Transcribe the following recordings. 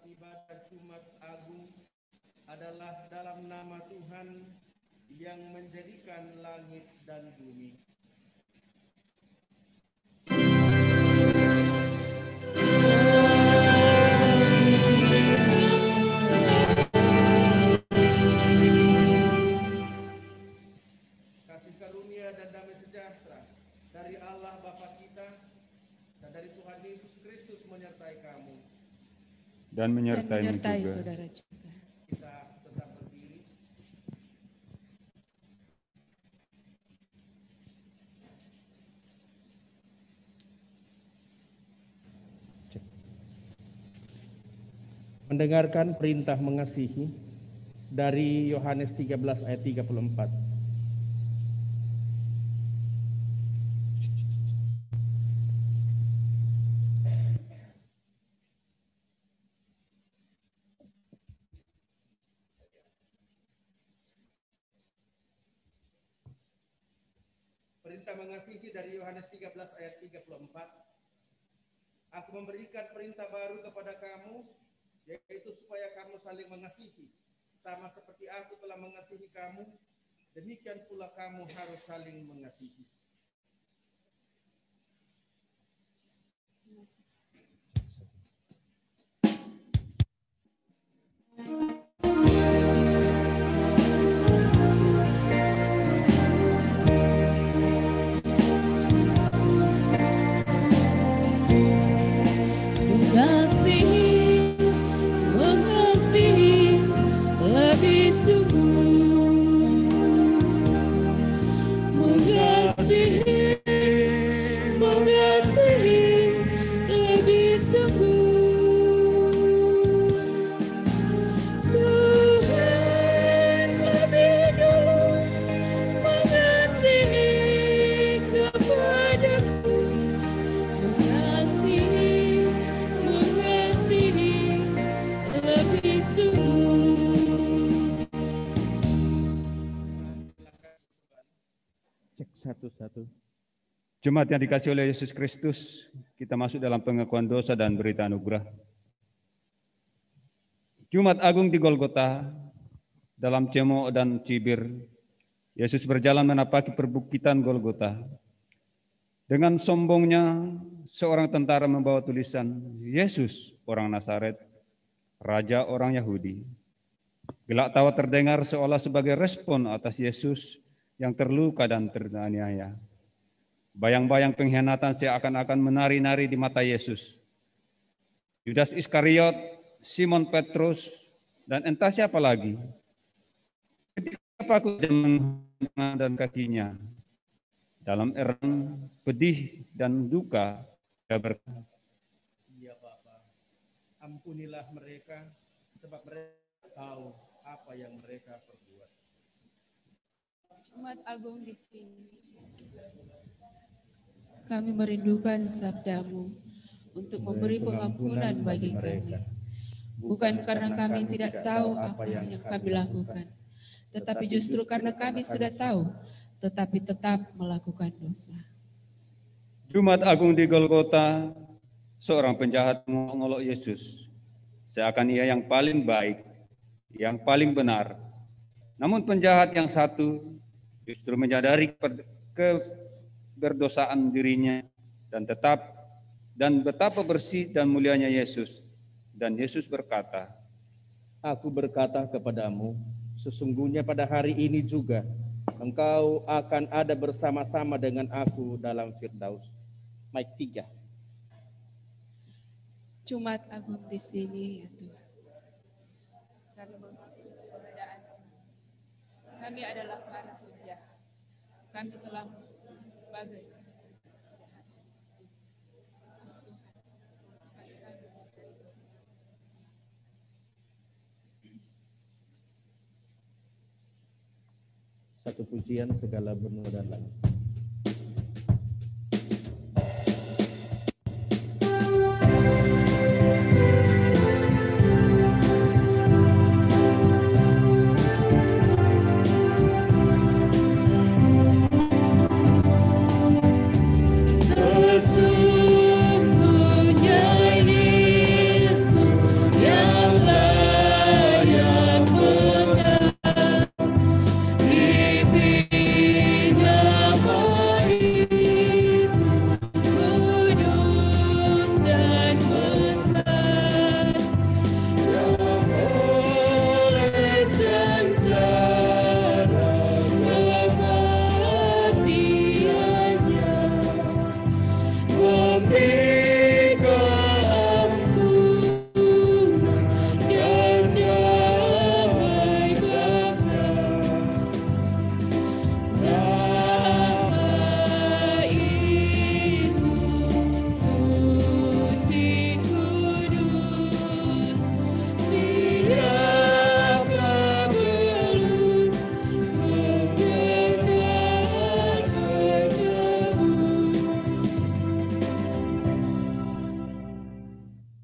ibadah Jumat Agung adalah dalam nama Tuhan yang menjadikan langit dan bumi. Kasih karunia dan damai sejahtera dari Allah Bapa kita dan dari Tuhan Yesus Kristus menyertai kamu dan menyertai juga. saudara juga. Kita tetap berdiri. Mendengarkan perintah mengasihi dari Yohanes 13 ayat 34. Perintah mengasihi dari Yohanes 13 ayat 34. Aku memberikan perintah baru kepada kamu, yaitu supaya kamu saling mengasihi. Sama seperti aku telah mengasihi kamu, demikian pula kamu harus saling mengasihi. Satu-satu. Jemaat yang dikasihi oleh Yesus Kristus, kita masuk dalam pengakuan dosa dan berita anugerah. Jumat Agung di Golgota, dalam cemooh dan cibir, Yesus berjalan menapaki perbukitan Golgota. Dengan sombongnya, seorang tentara membawa tulisan, Yesus, orang Nazaret, Raja orang Yahudi. Gelak tawa terdengar seolah sebagai respon atas Yesus yang terluka dan teraniaya. Bayang-bayang pengkhianatan seakan-akan menari-nari di mata Yesus. Yudas Iskariot, Simon Petrus, dan entah siapa lagi. Ketika paku dan kakinya, dalam erang pedih dan duka, dia berkata, Ya Bapa, ampunilah mereka, sebab mereka tahu apa yang mereka perbuat. Jumat Agung di sini. Kami merindukan sabdamu untuk memberi pengampunan bagi kami. Bukan karena kami tidak tahu apa yang kami lakukan, tetapi justru karena kami sudah tahu, tetapi tetap melakukan dosa. Jumat Agung di Golgota, seorang penjahat mengolok Yesus, seakan ia yang paling baik, yang paling benar. Namun penjahat yang satu justru menyadari keberdosaan dirinya dan betapa bersih dan mulianya Yesus. Dan Yesus berkata, Aku berkata kepadamu, sesungguhnya pada hari ini juga engkau akan ada bersama-sama dengan aku dalam Firdaus. Mike 3. Jumat Agung di sini, ya Tuhan. Kami mengakui keberadaan Tuhan. Kami adalah para penjahat. Kami telah berbagai kejahatan. Satu pujian segala benua dan langit. Sesungguhnya Yesus yang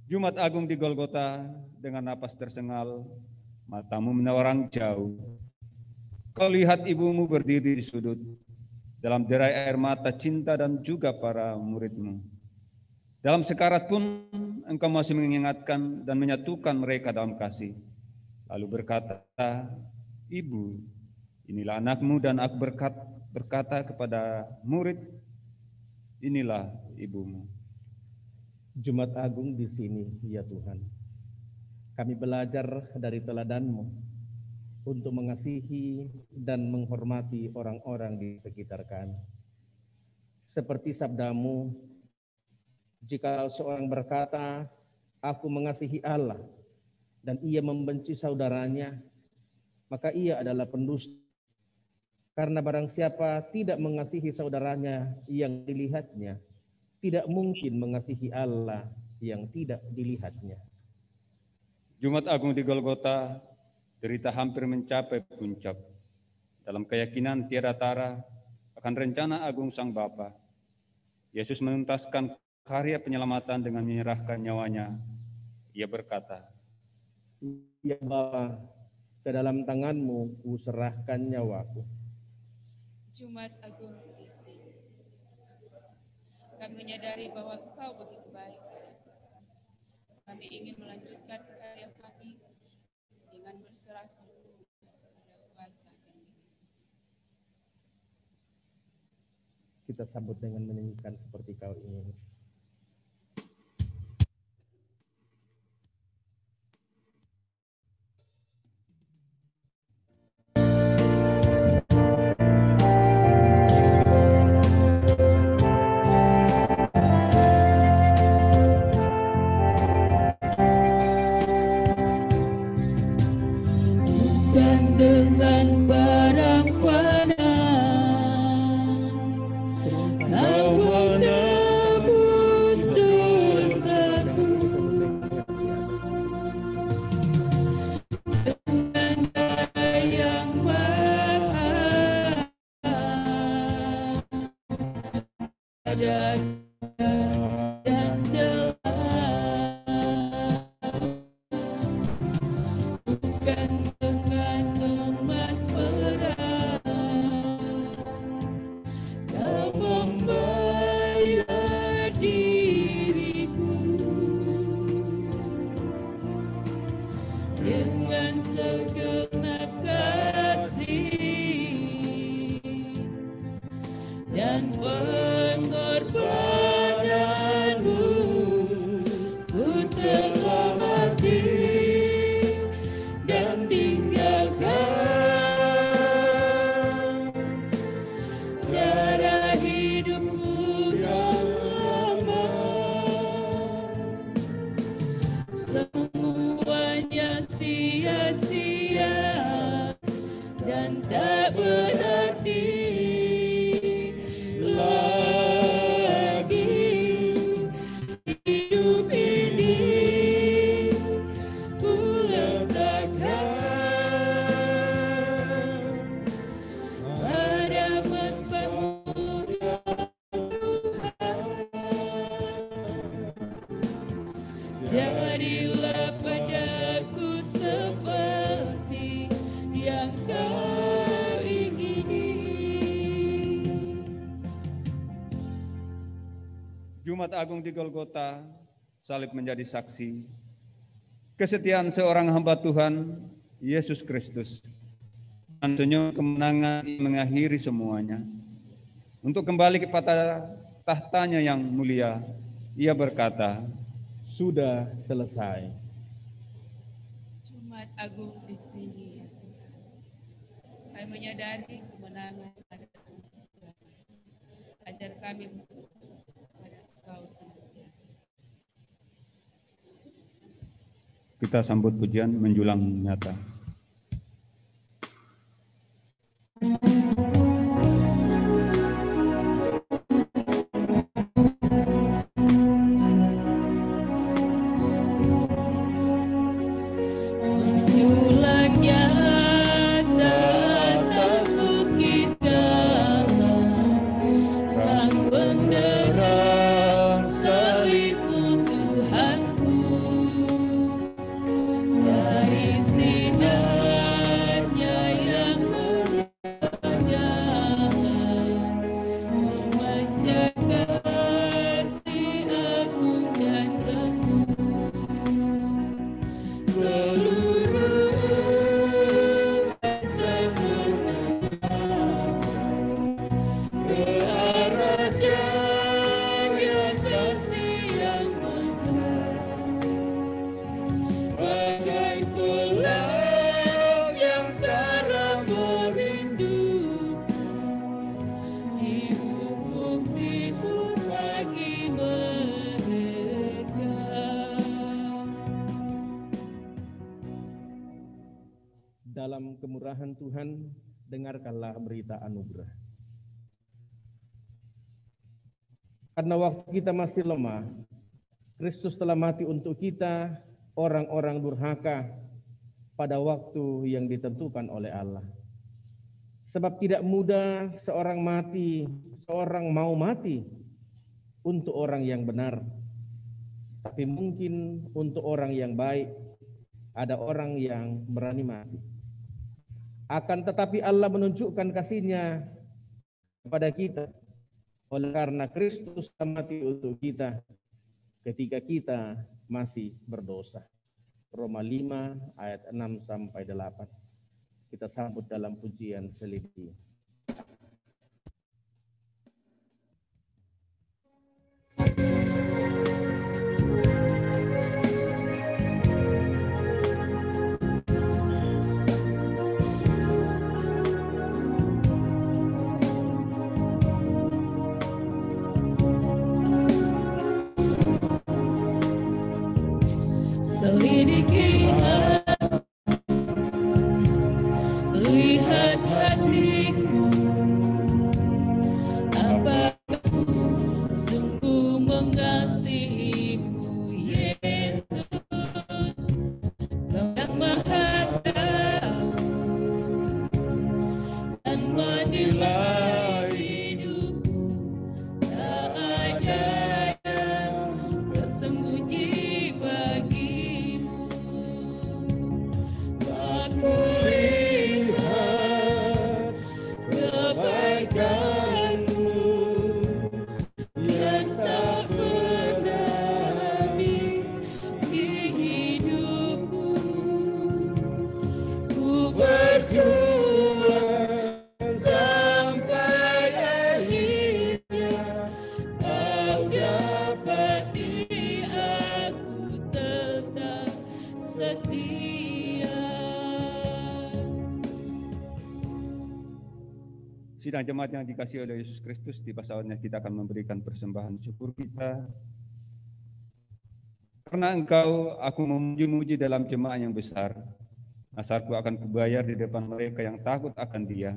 Jumat Agung di Golgota, dengan napas tersengal, matamu menawarang jauh. Kau lihat ibumu berdiri di sudut, dalam derai air mata cinta dan juga para muridmu. Dalam sekarat pun engkau masih mengingatkan dan menyatukan mereka dalam kasih. Lalu berkata, Ibu, inilah anakmu, dan aku berkata kepada murid, inilah ibumu. Jumat Agung di sini, ya Tuhan. Kami belajar dari teladan-Mu untuk mengasihi dan menghormati orang-orang di sekitar kami. Seperti sabda-Mu, jika seorang berkata, aku mengasihi Allah, dan ia membenci saudaranya, maka ia adalah pendusta. Karena barang siapa tidak mengasihi saudaranya yang dilihatnya, tidak mungkin mengasihi Allah yang tidak dilihatnya. Jumat Agung di Golgota, derita hampir mencapai puncak. Dalam keyakinan tiada tara akan rencana agung Sang Bapa, Yesus menuntaskan karya penyelamatan dengan menyerahkan nyawanya. Ia berkata, Ya Bapa, ke dalam tangan-Mu kuserahkan nyawaku. Jumat Agung di sini. Kami menyadari bahwa Engkau begitu baik pada kami. Kami ingin melanjutkan karya kami dengan berserah diri pada kuasa kami. Kita sambut dengan menyanyikan Seperti Kau Ingin. Dengan barang fana, Kau menebus dosaku. Dengan darah yang mahal, dan jelas, bukan dengan emas perak. Kau membayar diriku dengan segenap kasih dan pengorbananmu. Ku telah mati dan tinggalkan cara hidupku yang lama. Semuanya sia-sia dan tak berarti lagi. Hidup ini ku letakkan pada mesbah-Mu ya Tuhan. Jadilah padaku seperti yang Kau ingini. Jumat Agung di Golgota, salib menjadi saksi kesetiaan seorang hamba Tuhan, Yesus Kristus. Dan senyum kemenangan mengakhiri semuanya. Untuk kembali kepada tahtanya yang mulia, ia berkata, Sudah selesai. Jumat Agung di sini, ya Tuhan. Kami menyadari kemenangan pada Tuhan. Ajar kami pada Engkau senantiasa. kita sambut pujian menjulang nyata. Tuhanku dalam kemurahan Tuhan, dengarkanlah berita anugerah. Karena waktu kita masih lemah, Kristus telah mati untuk kita, orang-orang durhaka, pada waktu yang ditentukan oleh Allah. Sebab tidak mudah seorang mau mati untuk orang yang benar. Tapi mungkin untuk orang yang baik, ada orang yang berani mati. Akan tetapi Allah menunjukkan kasih-Nya kepada kita, oleh karena Kristus mati untuk kita ketika kita masih berdosa. Roma 5 ayat 6 sampai 8. Kita sambut dalam pujian selidiki. Selidiki lihat hatiku, apakah sungguh mengasihimu, Yesus, Kau yang Maha Tahu dan menilai hidupku, tak ada yang tersembunyi bagimu. Aku lihat kebaikan-Mu yang tak pernah habis di hidupku. Ku berjuang sampai akhirnya, Kau dapati aku tetap setia. Sidang jemaat yang dikasihi oleh Yesus Kristus, tiba saatnya kita akan memberikan persembahan syukur kita. Karena Engkau, aku memuji-muji dalam jemaat yang besar. Nasarku akan kubayar di depan mereka yang takut akan Dia.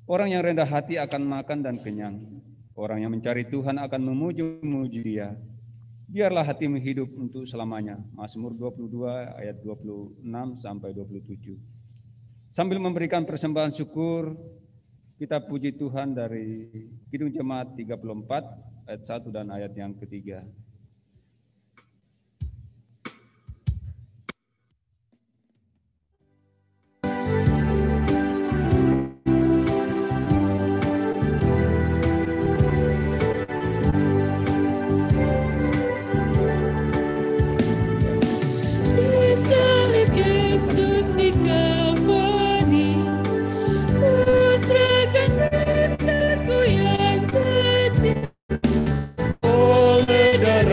Orang yang rendah hati akan makan dan kenyang. Orang yang mencari Tuhan akan memuji-muji Dia. Biarlah hatimu hidup untuk selamanya. Mazmur 22 ayat 26 sampai 27. Sambil memberikan persembahan syukur, kita puji Tuhan dari Kidung Jemaat 34 ayat 1 dan ayat yang ketiga. Di salib Yesus dikafani, ku serahkan rasaku yang kecil. Oleh darah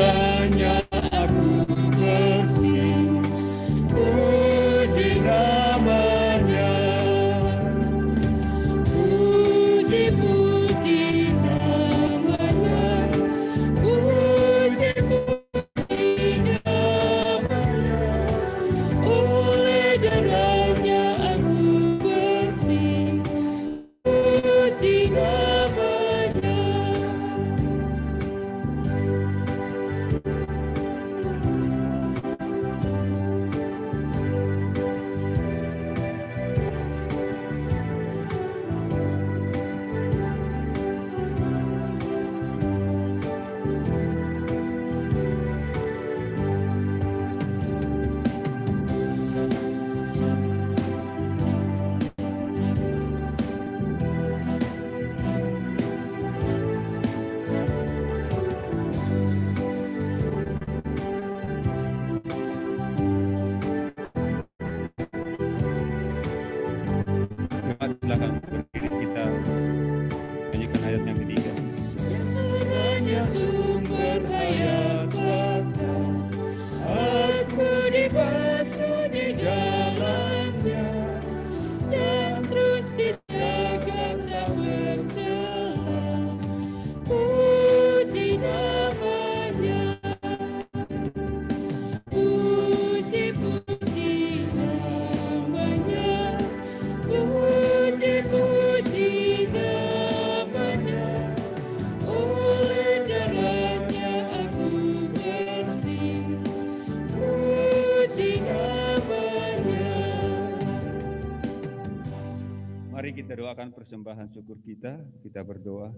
doakan persembahan syukur kita berdoa.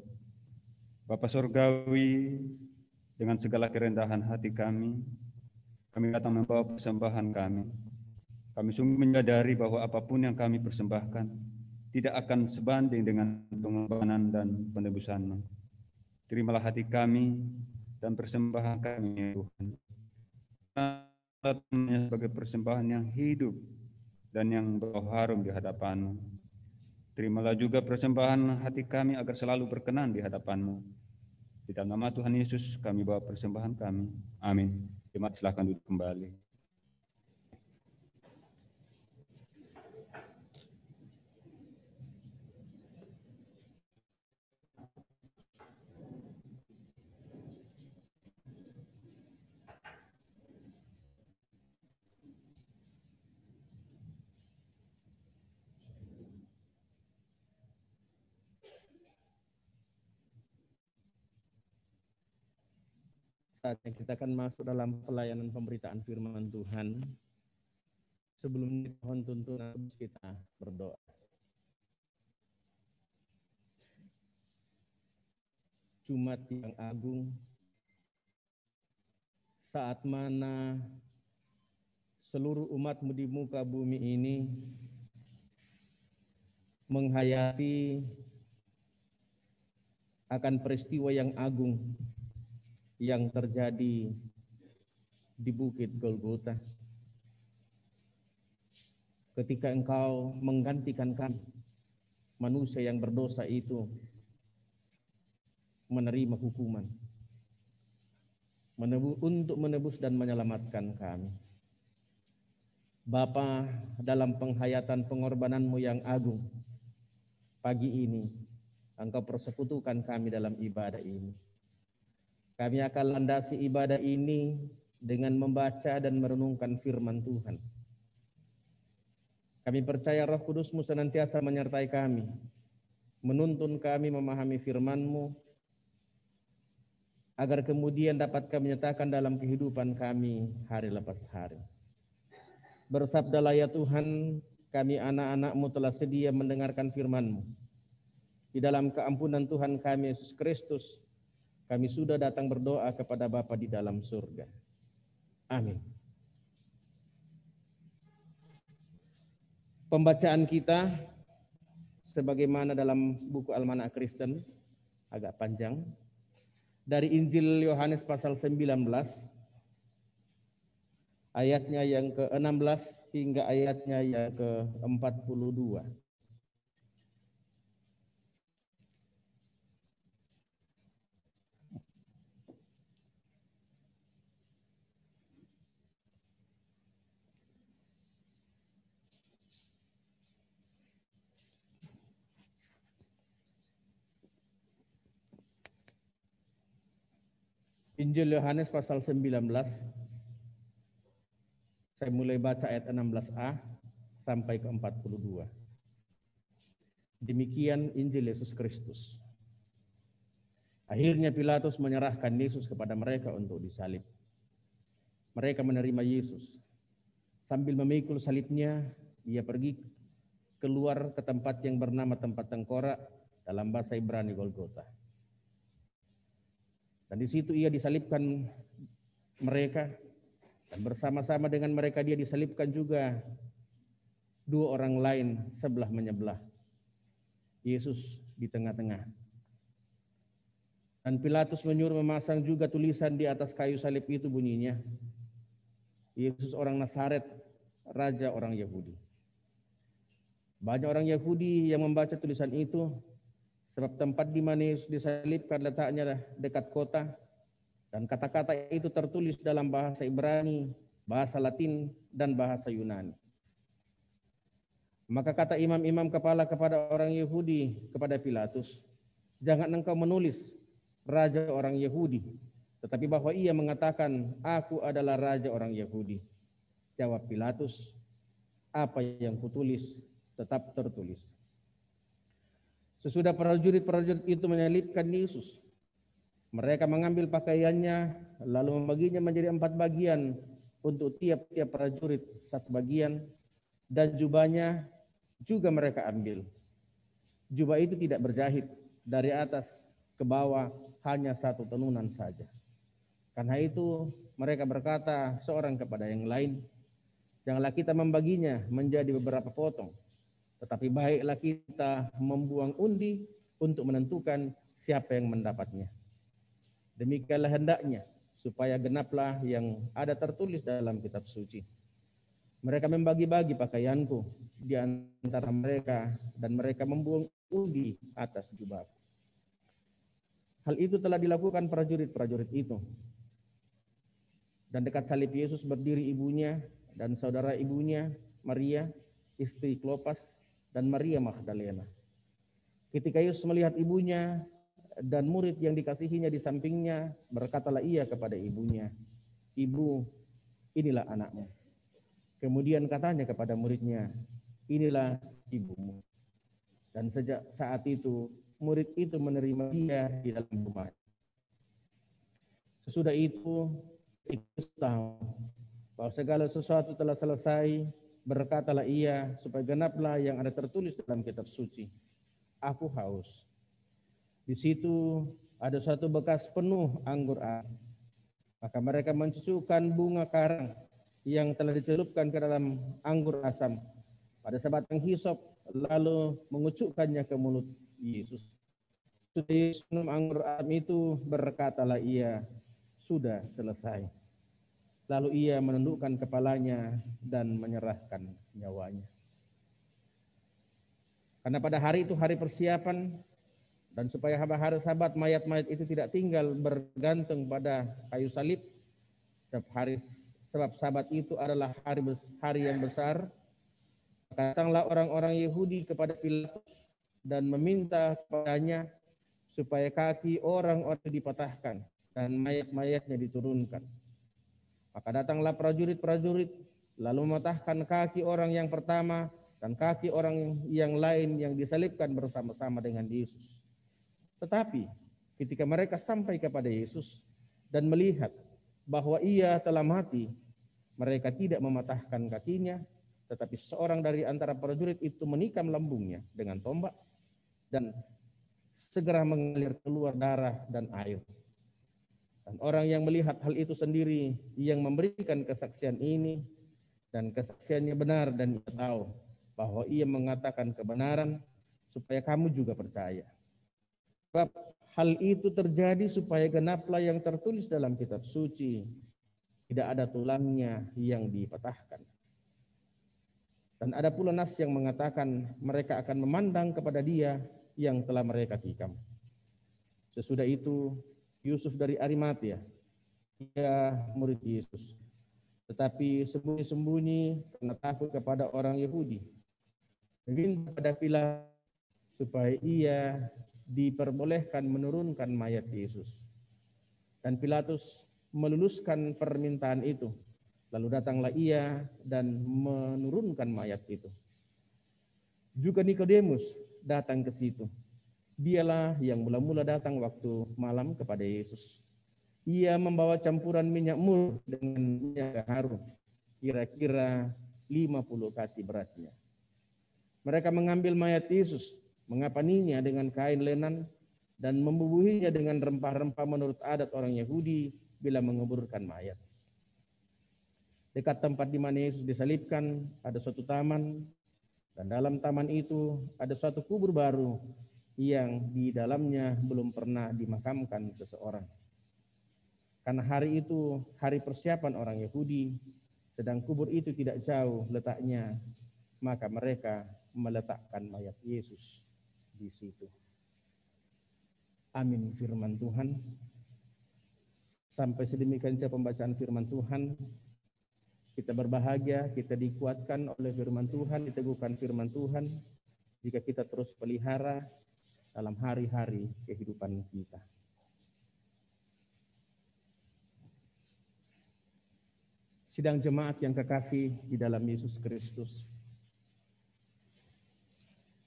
Bapa Surgawi, dengan segala kerendahan hati kami datang membawa persembahan kami. Kami sungguh menyadari bahwa apapun yang kami persembahkan tidak akan sebanding dengan pengorbanan dan penebusan-Mu. Terimalah hati kami dan persembahan kami, ya Tuhan, sebagai persembahan yang hidup dan yang berbau harum di hadapan-Mu. Terimalah juga persembahan hati kami agar selalu berkenan di hadapan-Mu. Di dalam nama Tuhan Yesus kami bawa persembahan kami. Amin. Jemaat silakan duduk kembali. Saatnya kita akan masuk dalam pelayanan pemberitaan firman Tuhan. Sebelumnya mohon tuntunan kita berdoa. Jumat yang agung, saat mana seluruh umat-Mu di muka bumi ini menghayati akan peristiwa yang agung yang terjadi di Bukit Golgota. Ketika Engkau menggantikan kami, manusia yang berdosa itu, menerima hukuman untuk menebus dan menyelamatkan kami. Bapa, dalam penghayatan pengorbanan-Mu yang agung, pagi ini Engkau persekutukan kami dalam ibadah ini. Kami akan landasi ibadah ini dengan membaca dan merenungkan firman Tuhan. Kami percaya Roh Kudus-Mu senantiasa menyertai kami, menuntun kami memahami firman-Mu, agar kemudian dapat kami nyatakan dalam kehidupan kami hari lepas hari. Bersabdalah ya Tuhan, kami anak-anak-Mu telah sedia mendengarkan firman-Mu. Di dalam keampunan Tuhan kami Yesus Kristus, kami sudah datang berdoa kepada Bapa di dalam surga. Amin. Pembacaan kita sebagaimana dalam buku Almanak Kristen, agak panjang, dari Injil Yohanes pasal 19, ayatnya yang ke-16 hingga ayatnya yang ke-42. Injil Yohanes pasal 19, saya mulai baca ayat 16a sampai ke 42. Demikian Injil Yesus Kristus. Akhirnya Pilatus menyerahkan Yesus kepada mereka untuk disalib. Mereka menerima Yesus. Sambil memikul salibnya, ia pergi keluar ke tempat yang bernama tempat tengkorak, dalam bahasa Ibrani Golgota. Dan di situ ia disalibkan mereka, dan bersama-sama dengan mereka dia disalibkan juga dua orang lain sebelah menyebelah. Yesus di tengah-tengah. Dan Pilatus menyuruh memasang juga tulisan di atas kayu salib itu, bunyinya, Yesus orang Nazaret, Raja orang Yahudi. Banyak orang Yahudi yang membaca tulisan itu, sebab tempat di mana Yesus disalibkan letaknya dekat kota, dan kata-kata itu tertulis dalam bahasa Ibrani, bahasa Latin, dan bahasa Yunani. Maka kata imam-imam kepala kepada orang Yahudi kepada Pilatus, jangan engkau menulis Raja orang Yahudi, tetapi bahwa ia mengatakan, aku adalah Raja orang Yahudi. Jawab Pilatus, apa yang kutulis tetap tertulis. Sesudah prajurit-prajurit itu menyalibkan Yesus, mereka mengambil pakaiannya, lalu membaginya menjadi 4 bagian, untuk tiap-tiap prajurit 1 bagian, dan jubahnya juga mereka ambil. Jubah itu tidak berjahit, dari atas ke bawah hanya satu tenunan saja. Karena itu mereka berkata seorang kepada yang lain, janganlah kita membaginya menjadi beberapa potong, tetapi baiklah kita membuang undi untuk menentukan siapa yang mendapatnya. Demikianlah hendaknya, supaya genaplah yang ada tertulis dalam kitab suci. Mereka membagi-bagi pakaianku di antara mereka, dan mereka membuang undi atas jubahku. Hal itu telah dilakukan prajurit-prajurit itu. Dan dekat salib Yesus berdiri ibunya dan saudara ibunya, Maria, istri Klopas, dan Maria Magdalena. Ketika Yesus melihat ibunya dan murid yang dikasihinya di sampingnya, berkatalah ia kepada ibunya, "Ibu, inilah anakmu." Kemudian katanya kepada muridnya, "Inilah ibumu." Dan sejak saat itu, murid itu menerima dia di dalam rumah. Sesudah itu, Yesus tahu bahwa segala sesuatu telah selesai. Berkatalah ia, supaya genaplah yang ada tertulis dalam kitab suci, "Aku haus." Di situ ada suatu bekas penuh anggur air. Maka mereka mencucukkan bunga karang yang telah dicelupkan ke dalam anggur asam pada sebatang hisop, lalu mengucukkannya ke mulut Yesus. Sudah Yesus minum anggur asam itu, berkatalah ia, "Sudah selesai." Lalu ia menundukkan kepalanya dan menyerahkan nyawanya. Karena pada hari itu hari persiapan, dan supaya sahabat mayat-mayat itu tidak tinggal bergantung pada kayu salib, sebab sabat itu adalah hari yang besar, datanglah orang-orang Yahudi kepada Pilatus dan meminta kepadanya supaya kaki orang-orang dipatahkan dan mayat-mayatnya diturunkan. Maka datanglah prajurit-prajurit lalu mematahkan kaki orang yang pertama dan kaki orang yang lain yang disalibkan bersama-sama dengan Yesus. Tetapi ketika mereka sampai kepada Yesus dan melihat bahwa ia telah mati, mereka tidak mematahkan kakinya, tetapi seorang dari antara prajurit itu menikam lambungnya dengan tombak, dan segera mengalir keluar darah dan air. Dan orang yang melihat hal itu sendiri yang memberikan kesaksian ini, dan kesaksiannya benar, dan ia tahu bahwa ia mengatakan kebenaran, supaya kamu juga percaya. Sebab hal itu terjadi supaya genaplah yang tertulis dalam kitab suci, tidak ada tulangnya yang dipatahkan. Dan ada pula nas yang mengatakan mereka akan memandang kepada dia yang telah mereka tikam. Sesudah itu Yusuf dari Arimatea, ia murid Yesus, tetapi sembunyi-sembunyi karena takut kepada orang Yahudi, meminta kepada Pilatus supaya ia diperbolehkan menurunkan mayat Yesus. Dan Pilatus meluluskan permintaan itu. Lalu datanglah ia dan menurunkan mayat itu. Juga Nikodemus datang ke situ. Dialah yang mula-mula datang waktu malam kepada Yesus. Ia membawa campuran minyak mur dengan minyak harum, kira-kira 50 kati beratnya. Mereka mengambil mayat Yesus, mengapaninya dengan kain lenan, dan membubuhinya dengan rempah-rempah menurut adat orang Yahudi bila menguburkan mayat. Dekat tempat di mana Yesus disalibkan ada suatu taman, dan dalam taman itu ada suatu kubur baru yang di dalamnya belum pernah dimakamkan seseorang. Karena hari itu hari persiapan orang Yahudi, sedang kubur itu tidak jauh letaknya, maka mereka meletakkan mayat Yesus di situ. Amin firman Tuhan. Sampai sedemikian pembacaan firman Tuhan. Kita berbahagia, kita dikuatkan oleh firman Tuhan, diteguhkan firman Tuhan, jika kita terus pelihara dalam hari-hari kehidupan kita. Sidang jemaat yang kekasih di dalam Yesus Kristus.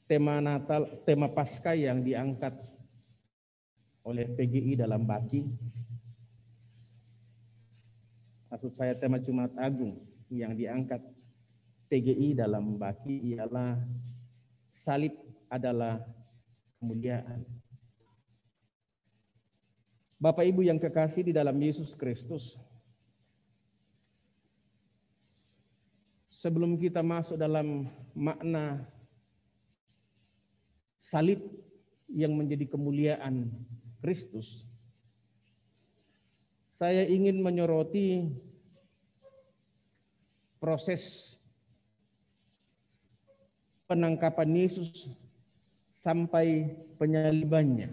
Tema Natal, tema Paskah yang diangkat oleh PGI dalam Baki, maksud saya tema Jumat Agung yang diangkat PGI dalam Baki ialah salib adalah kemuliaan. Bapak Ibu yang kekasih di dalam Yesus Kristus, sebelum kita masuk dalam makna salib yang menjadi kemuliaan Kristus, saya ingin menyoroti proses penangkapan Yesus sampai penyalibannya.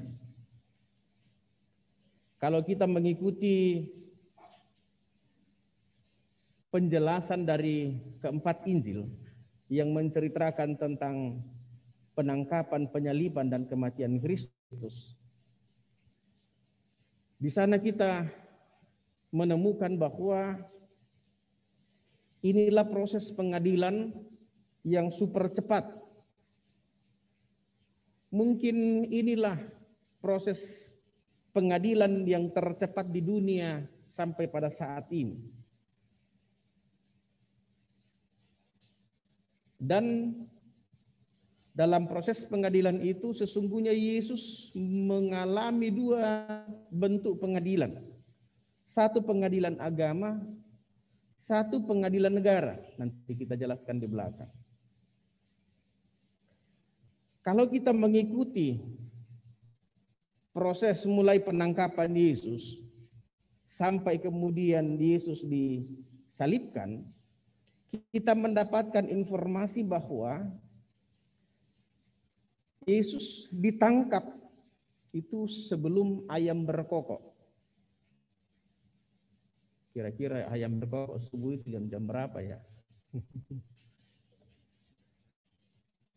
Kalau kita mengikuti penjelasan dari keempat Injil yang menceritakan tentang penangkapan, penyaliban, dan kematian Kristus, di sana kita menemukan bahwa inilah proses pengadilan yang super cepat. Mungkin inilah proses pengadilan yang tercepat di dunia sampai pada saat ini. Dan dalam proses pengadilan itu sesungguhnya Yesus mengalami dua bentuk pengadilan. Satu pengadilan agama, satu pengadilan negara. Nanti kita jelaskan di belakang. Kalau kita mengikuti proses mulai penangkapan Yesus sampai kemudian Yesus disalibkan, kita mendapatkan informasi bahwa Yesus ditangkap itu sebelum ayam berkokok. Kira-kira ayam berkokok subuh itu jam berapa ya?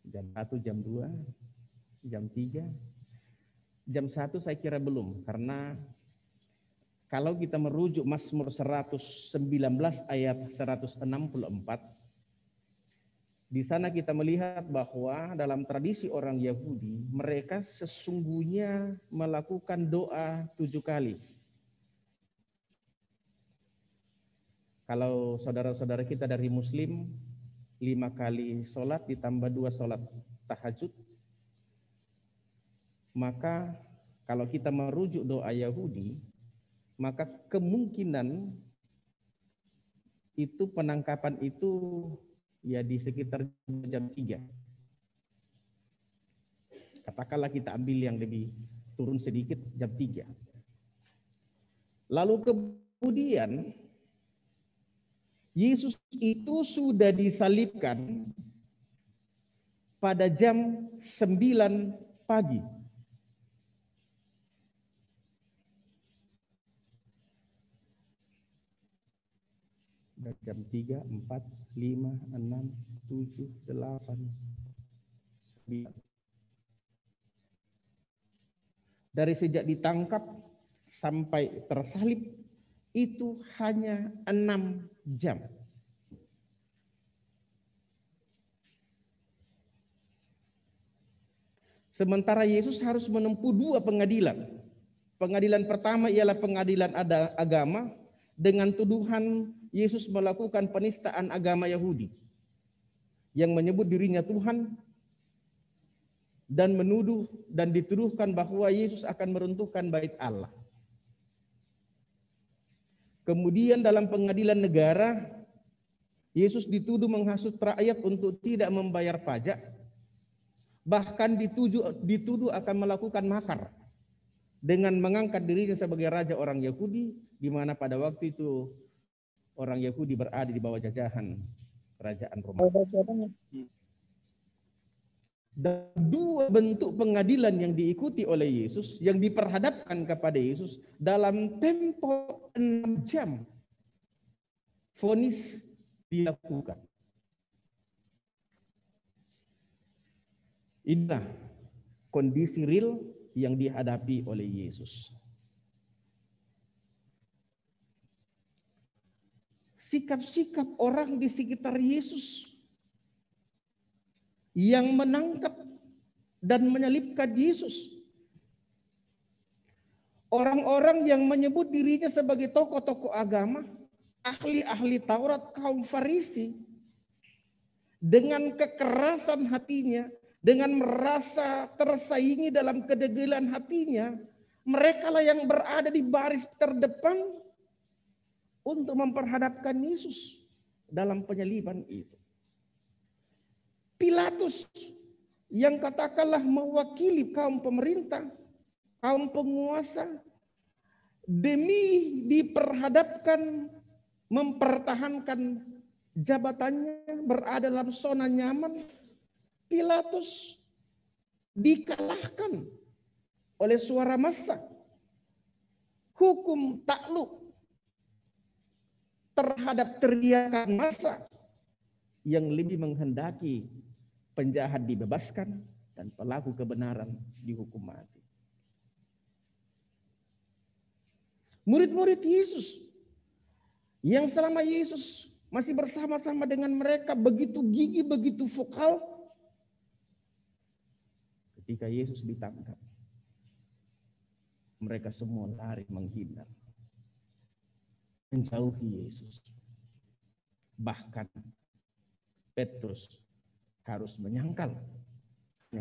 Jam 1, jam 2, jam 3. Jam 1 saya kira belum, karena kalau kita merujuk Mazmur 119 ayat 164, di sana kita melihat bahwa dalam tradisi orang Yahudi, mereka sesungguhnya melakukan doa 7 kali. Kalau saudara-saudara kita dari Muslim, 5 kali sholat ditambah 2 sholat tahajud, maka kalau kita merujuk doa Yahudi, maka kemungkinan itu penangkapan itu ya di sekitar jam 3. Katakanlah kita ambil yang lebih turun sedikit, jam 3. Lalu kemudian Yesus itu sudah disalibkan pada jam 9 pagi. Jam 3, 4, 5, 6, 7, 8, 9. Dari sejak ditangkap sampai tersalib itu hanya 6 jam. Sementara Yesus harus menempuh 2 pengadilan. Pengadilan pertama ialah pengadilan agama dengan tuduhan Yesus melakukan penistaan agama Yahudi yang menyebut dirinya Tuhan dan menuduh dan dituduhkan bahwa Yesus akan meruntuhkan bait Allah. Kemudian dalam pengadilan negara, Yesus dituduh menghasut rakyat untuk tidak membayar pajak, bahkan dituduh akan melakukan makar dengan mengangkat dirinya sebagai raja orang Yahudi, di mana pada waktu itu orang Yahudi berada di bawah jajahan kerajaan Romawi. Dan 2 bentuk pengadilan yang diikuti oleh Yesus, yang diperhadapkan kepada Yesus dalam tempo 6 jam, vonis dilakukan. Inilah kondisi real yang dihadapi oleh Yesus. Sikap-sikap orang di sekitar Yesus yang menangkap dan menyalibkan Yesus. Orang-orang yang menyebut dirinya sebagai tokoh-tokoh agama, ahli-ahli Taurat, kaum Farisi, dengan kekerasan hatinya, dengan merasa tersaingi dalam kedegilan hatinya, merekalah yang berada di baris terdepan untuk memperhadapkan Yesus dalam penyaliban itu. Pilatus yang katakanlah mewakili kaum pemerintah, kaum penguasa, demi diperhadapkan mempertahankan jabatannya berada dalam zona nyaman, Pilatus dikalahkan oleh suara massa. Hukum takluk terhadap teriakan massa yang lebih menghendaki penjahat dibebaskan dan pelaku kebenaran dihukum mati. Murid-murid Yesus yang selama Yesus masih bersama-sama dengan mereka begitu gigih, begitu vokal, ketika Yesus ditangkap, mereka semua lari menghindar, menjauhi Yesus. Bahkan Petrus harus menyangkal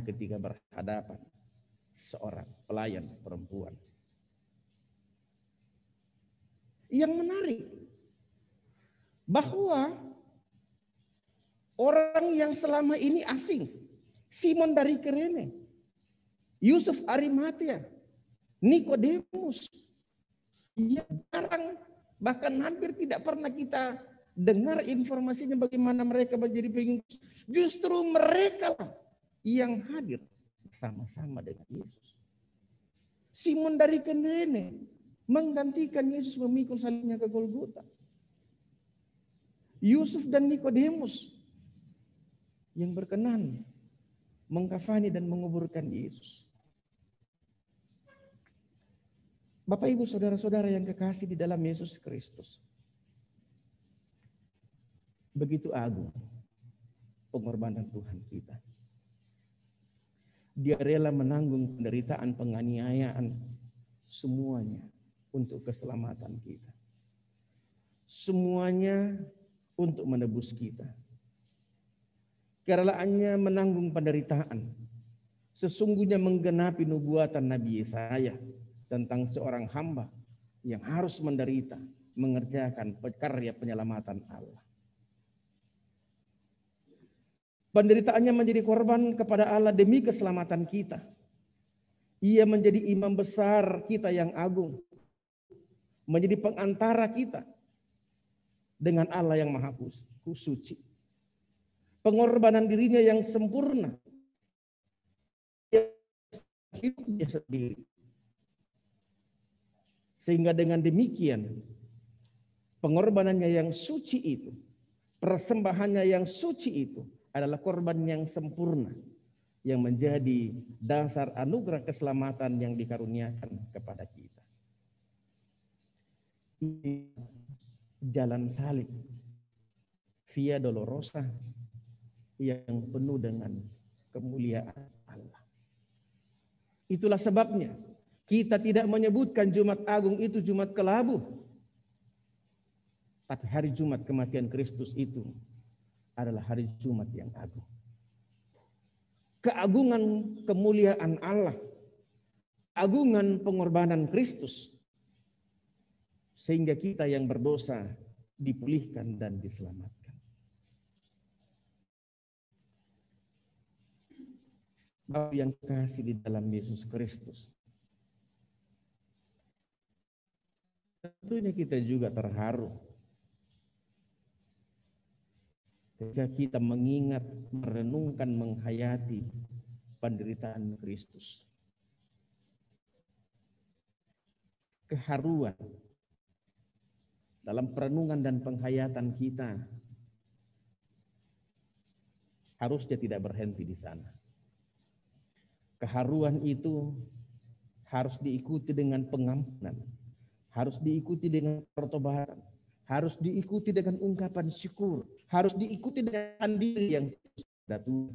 ketika berhadapan seorang pelayan perempuan. Yang menarik bahwa orang yang selama ini asing, Simon dari Kirene, Yusuf Arimatea, Nikodemus, yang jarang bahkan hampir tidak pernah kita dengar informasinya bagaimana mereka menjadi pengikut. Justru mereka lah yang hadir bersama-sama dengan Yesus. Simon dari Kirene menggantikan Yesus memikul salibnya ke Golgota. Yusuf dan Nikodemus yang berkenan mengkafani dan menguburkan Yesus. Bapak Ibu saudara-saudara yang kekasih di dalam Yesus Kristus, begitu agung pengorbanan Tuhan kita. Dia rela menanggung penderitaan, penganiayaan, semuanya untuk keselamatan kita. Semuanya untuk menebus kita. Kerelaannya menanggung penderitaan sesungguhnya menggenapi nubuatan Nabi Yesaya tentang seorang hamba yang harus menderita mengerjakan karya penyelamatan Allah. Penderitaannya menjadi korban kepada Allah demi keselamatan kita. Ia menjadi imam besar kita yang agung, menjadi pengantara kita dengan Allah yang maha suci. Pengorbanan dirinya yang sempurna, hidupnya sendiri. Sehingga dengan demikian pengorbanannya yang suci itu, persembahannya yang suci itu adalah korban yang sempurna yang menjadi dasar anugerah keselamatan yang dikaruniakan kepada kita. Jalan salib, Via Dolorosa yang penuh dengan kemuliaan Allah. Itulah sebabnya kita tidak menyebutkan Jumat Agung itu Jumat Kelabu. Tapi hari Jumat kematian Kristus itu adalah hari Jumat yang agung. Keagungan kemuliaan Allah, keagungan pengorbanan Kristus, sehingga kita yang berdosa dipulihkan dan diselamatkan. Bapak yang kasih di dalam Yesus Kristus, tentunya kita juga terharu ketika kita mengingat, merenungkan, menghayati penderitaan Kristus. Keharuan dalam perenungan dan penghayatan kita harusnya tidak berhenti di sana. Keharuan itu harus diikuti dengan pengampunan, harus diikuti dengan pertobatan, harus diikuti dengan ungkapan syukur, harus diikuti dengan diri yang Tuhan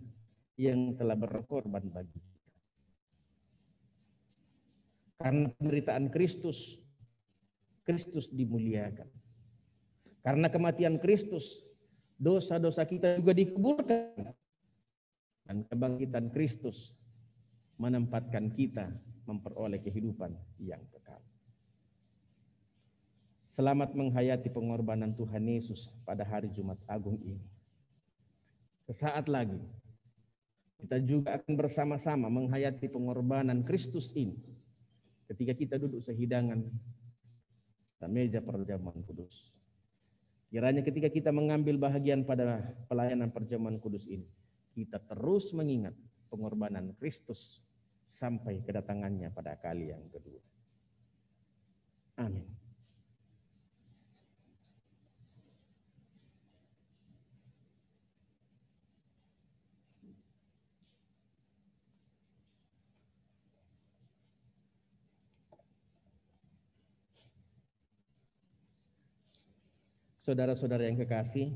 yang telah berkorban bagi kita. Karena penderitaan Kristus, Kristus dimuliakan. Karena kematian Kristus, dosa-dosa kita juga dikuburkan. dan kebangkitan Kristus menempatkan kita memperoleh kehidupan yang kekal. Selamat menghayati pengorbanan Tuhan Yesus pada hari Jumat Agung ini. Sesaat lagi kita juga akan bersama-sama menghayati pengorbanan Kristus ini ketika kita duduk sehidangan dan meja perjamuan kudus. Kiranya ketika kita mengambil bahagian pada pelayanan perjamuan kudus ini, kita terus mengingat pengorbanan Kristus sampai kedatangannya pada kali yang kedua. Amin. Saudara-saudara yang kekasih,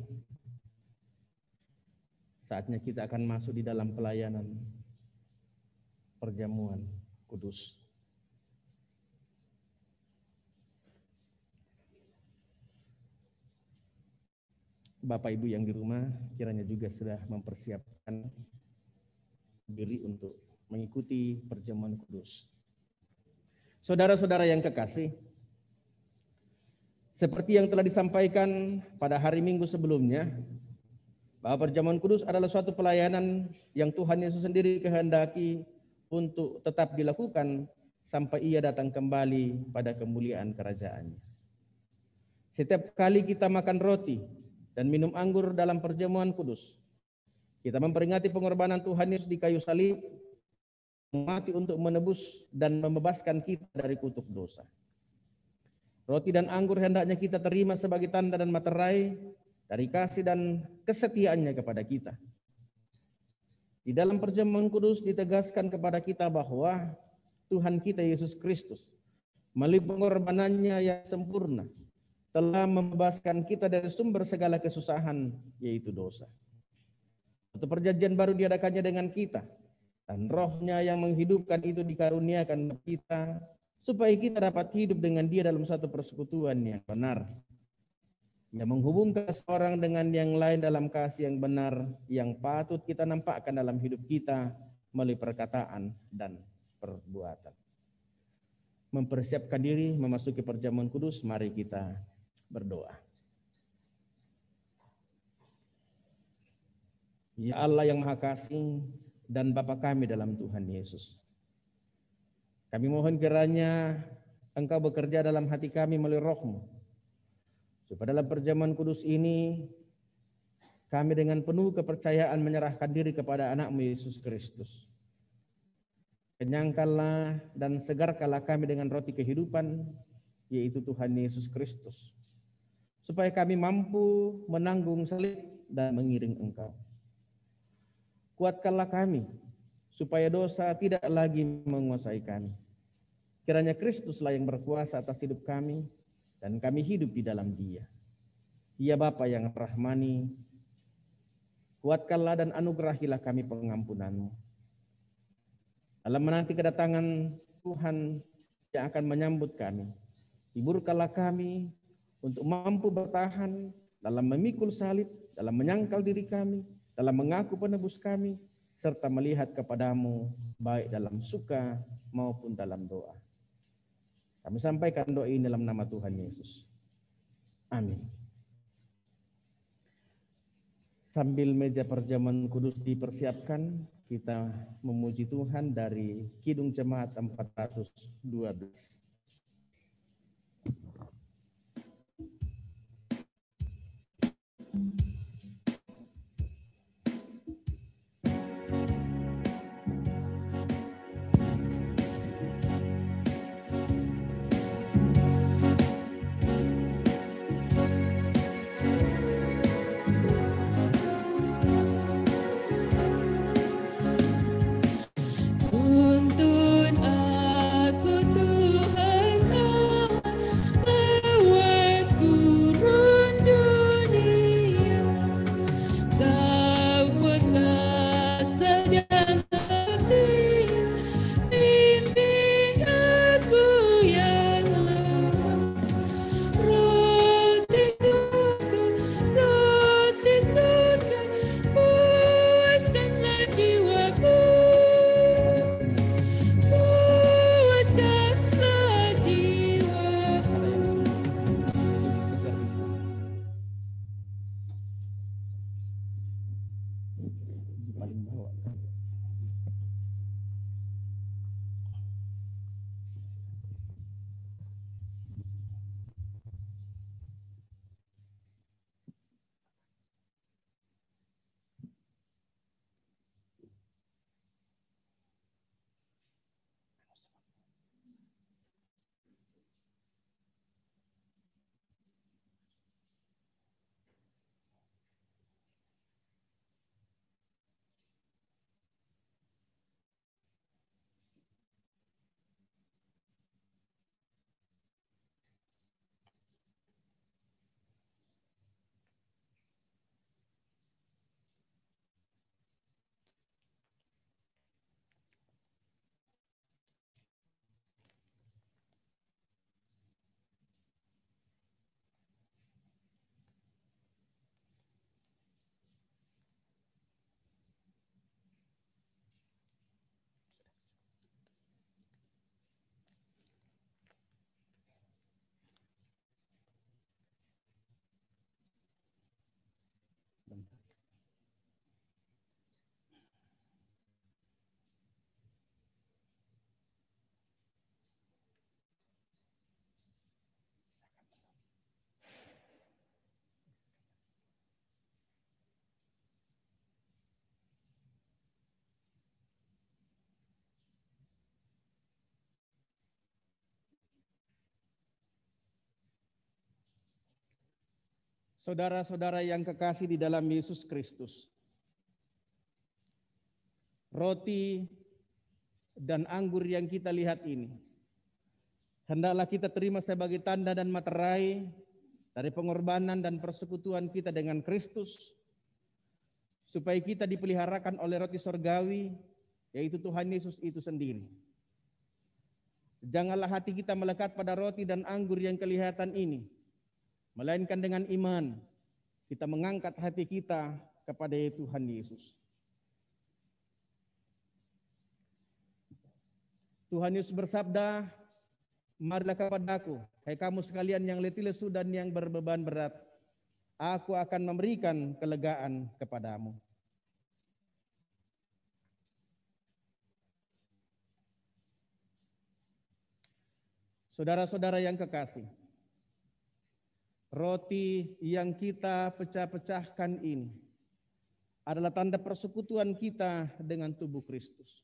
saatnya kita akan masuk di dalam pelayanan perjamuan kudus. Bapak Ibu yang di rumah kiranya juga sudah mempersiapkan diri untuk mengikuti perjamuan kudus. Saudara-saudara yang kekasih, seperti yang telah disampaikan pada hari Minggu sebelumnya, bahwa perjamuan kudus adalah suatu pelayanan yang Tuhan Yesus sendiri kehendaki untuk tetap dilakukan sampai Ia datang kembali pada kemuliaan kerajaan-Nya. Setiap kali kita makan roti dan minum anggur dalam perjamuan kudus, kita memperingati pengorbanan Tuhan Yesus di kayu salib, mati untuk menebus dan membebaskan kita dari kutuk dosa. Roti dan anggur hendaknya kita terima sebagai tanda dan materai dari kasih dan kesetiaannya kepada kita. Di dalam perjamuan kudus ditegaskan kepada kita bahwa Tuhan kita Yesus Kristus melalui pengorbanannya yang sempurna telah membebaskan kita dari sumber segala kesusahan, yaitu dosa. Untuk perjanjian baru diadakannya dengan kita, dan Roh-Nya yang menghidupkan itu dikaruniakan kita, supaya kita dapat hidup dengan Dia dalam satu persekutuan yang benar, yang menghubungkan seorang dengan yang lain dalam kasih yang benar, yang patut kita nampakkan dalam hidup kita melalui perkataan dan perbuatan. Mempersiapkan diri memasuki perjamuan kudus, mari kita berdoa. Ya Allah yang Maha Kasih dan Bapa kami dalam Tuhan Yesus, kami mohon kiranya Engkau bekerja dalam hati kami melalui Roh-Mu, supaya dalam perjamuan kudus ini kami dengan penuh kepercayaan menyerahkan diri kepada anak-Mu Yesus Kristus. Kenyangkanlah dan segarkanlah kami dengan roti kehidupan, yaitu Tuhan Yesus Kristus, supaya kami mampu menanggung salib dan mengiring Engkau. Kuatkanlah kami, supaya dosa tidak lagi menguasai kami. Kiranya Kristuslah yang berkuasa atas hidup kami, dan kami hidup di dalam Dia. Dia Bapa yang rahmani, kuatkanlah dan anugerahilah kami pengampunan-Mu. Dalam menanti kedatangan Tuhan yang akan menyambut kami, hiburkanlah kami untuk mampu bertahan dalam memikul salib, dalam menyangkal diri kami, dalam mengaku penebus kami, serta melihat kepadamu baik dalam suka maupun dalam doa. Kami sampaikan doa ini dalam nama Tuhan Yesus. Amin. Sambil meja perjamuan kudus dipersiapkan, kita memuji Tuhan dari Kidung Jemaat 412. Tuntun aku Tuhan. paling bawah. Saudara-saudara yang kekasih di dalam Yesus Kristus, roti dan anggur yang kita lihat ini hendaklah kita terima sebagai tanda dan materai dari pengorbanan dan persekutuan kita dengan Kristus, supaya kita dipeliharakan oleh roti sorgawi, yaitu Tuhan Yesus itu sendiri. Janganlah hati kita melekat pada roti dan anggur yang kelihatan ini, melainkan dengan iman kita mengangkat hati kita kepada Tuhan Yesus. Tuhan Yesus bersabda, "Marilah kepadaku, hai kamu sekalian yang letih lesu dan yang berbeban berat, aku akan memberikan kelegaan kepadamu." Saudara-saudara yang kekasih, roti yang kita pecah-pecahkan ini adalah tanda persekutuan kita dengan tubuh Kristus.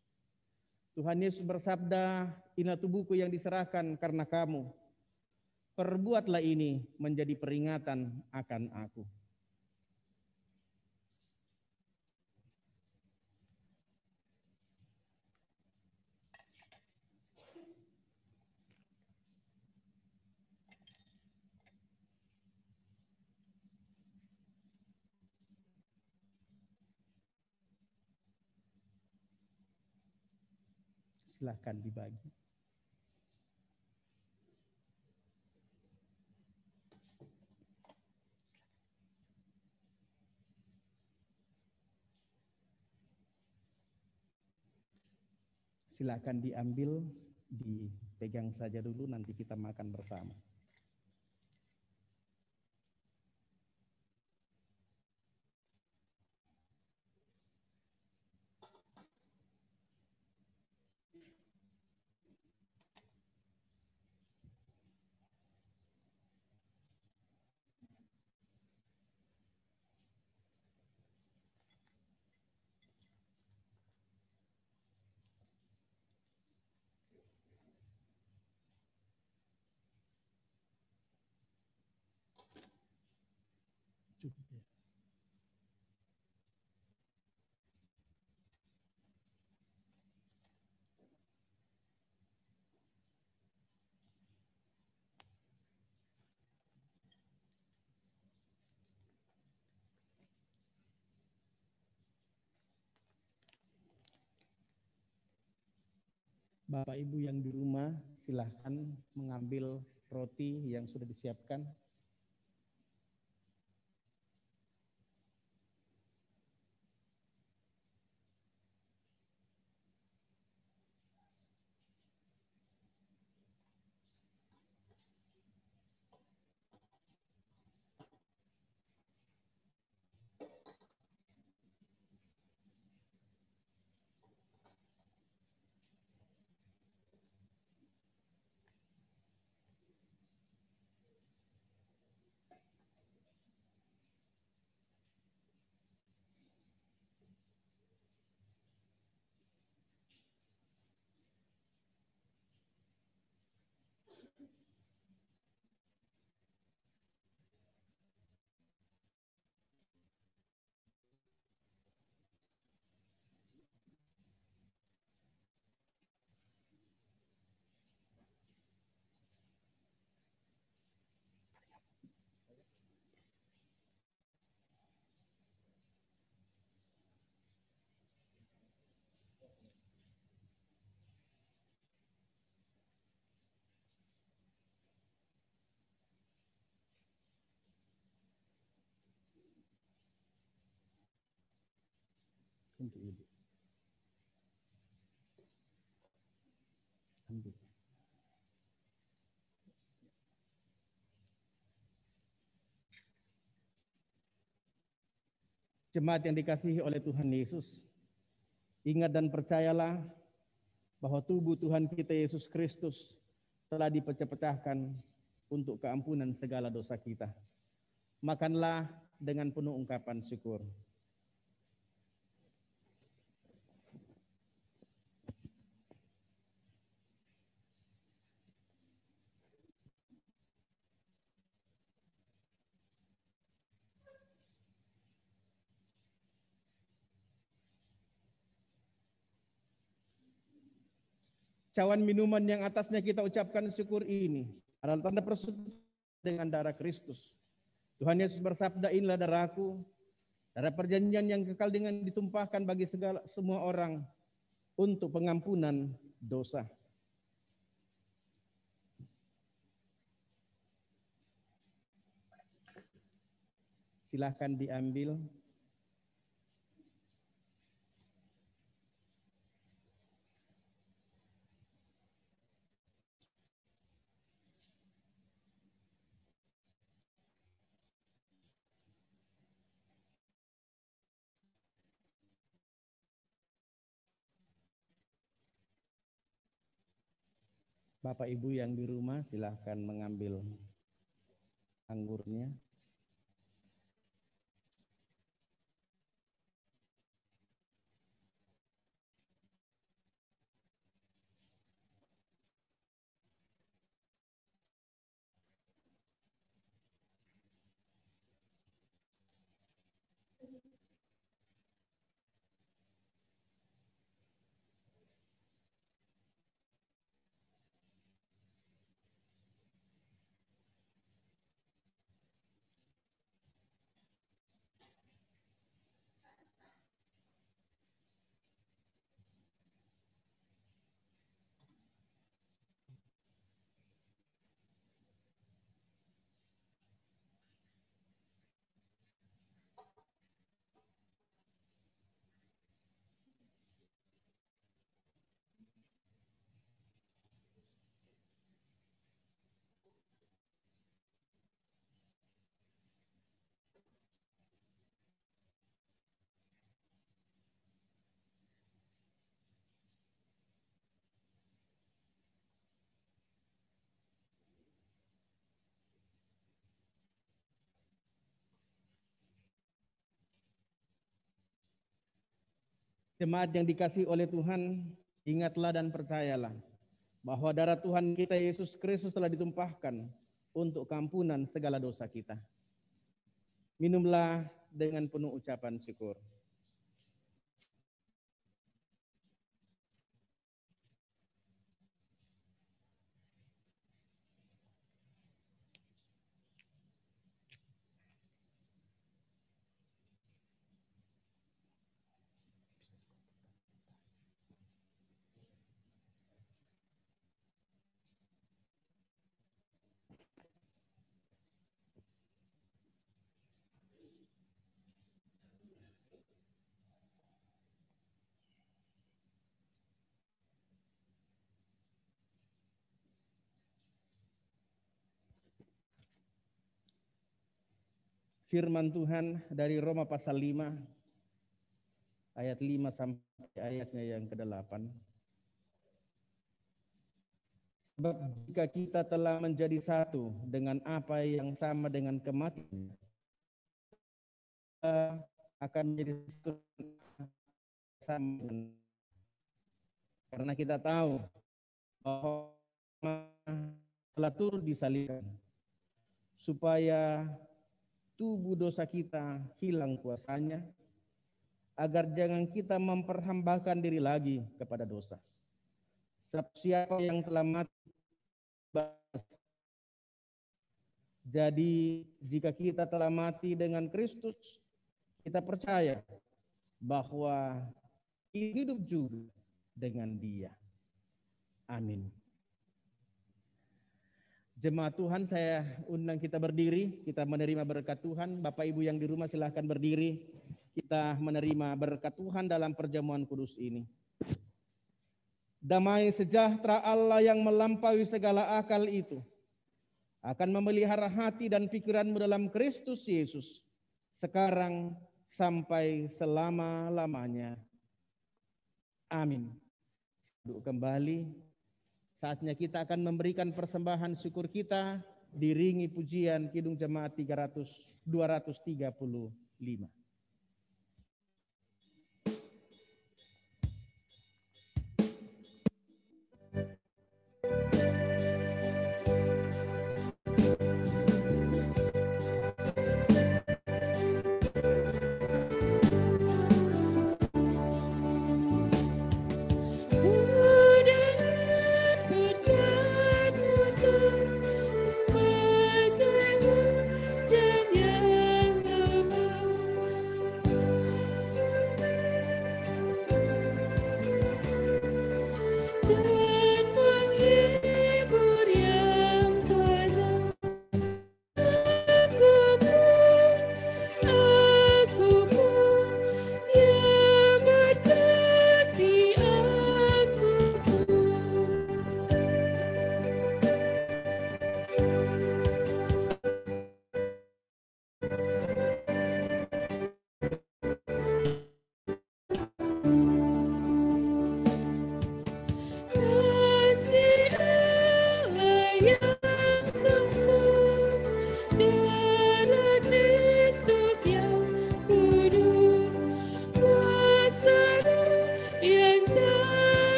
Tuhan Yesus bersabda, "Inilah tubuhku yang diserahkan karena kamu. Perbuatlah ini menjadi peringatan akan aku." Silahkan dibagi. Silahkan diambil, dipegang saja dulu, nanti kita makan bersama. Bapak Ibu yang di rumah, silahkan mengambil roti yang sudah disiapkan. untuk ibu. Ambil. Jemaat yang dikasihi oleh Tuhan Yesus, ingat dan percayalah bahwa tubuh Tuhan kita Yesus Kristus telah dipecah-pecahkan untuk keampunan segala dosa kita. Makanlah dengan penuh ungkapan syukur. Cawan minuman yang atasnya kita ucapkan syukur ini adalah tanda persekutuan dengan darah Kristus. Tuhan Yesus bersabda, inilah darahku, darah perjanjian yang kekal dengan ditumpahkan bagi semua orang untuk pengampunan dosa. Silahkan diambil. Bapak Ibu yang di rumah silahkan mengambil anggurnya. Jemaat yang dikasihi oleh Tuhan, ingatlah dan percayalah bahwa darah Tuhan kita Yesus Kristus telah ditumpahkan untuk keampunan segala dosa kita. Minumlah dengan penuh ucapan syukur. Firman Tuhan dari Roma pasal 5 ayat 5 sampai ayatnya yang ke-8. Sebab jika kita telah menjadi satu dengan apa yang sama dengan kematian, kita akan menjadi satu sama dengan, karena kita tahu bahwa telah turut disalibkan supaya tubuh dosa kita hilang kuasanya, agar jangan kita memperhambakan diri lagi kepada dosa. Sebab siapa yang telah mati, jadi jika kita telah mati dengan Kristus, kita percaya bahwa hidup juga dengan Dia. Amin. Jemaat Tuhan, saya undang kita berdiri, kita menerima berkat Tuhan. Bapak Ibu yang di rumah silahkan berdiri. kita menerima berkat Tuhan dalam perjamuan kudus ini. Damai sejahtera Allah yang melampaui segala akal itu akan memelihara hati dan pikiranmu dalam Kristus Yesus sekarang sampai selama-lamanya. Amin. Duduk kembali. Saatnya kita akan memberikan persembahan syukur kita diiringi pujian Kidung Jemaat 235.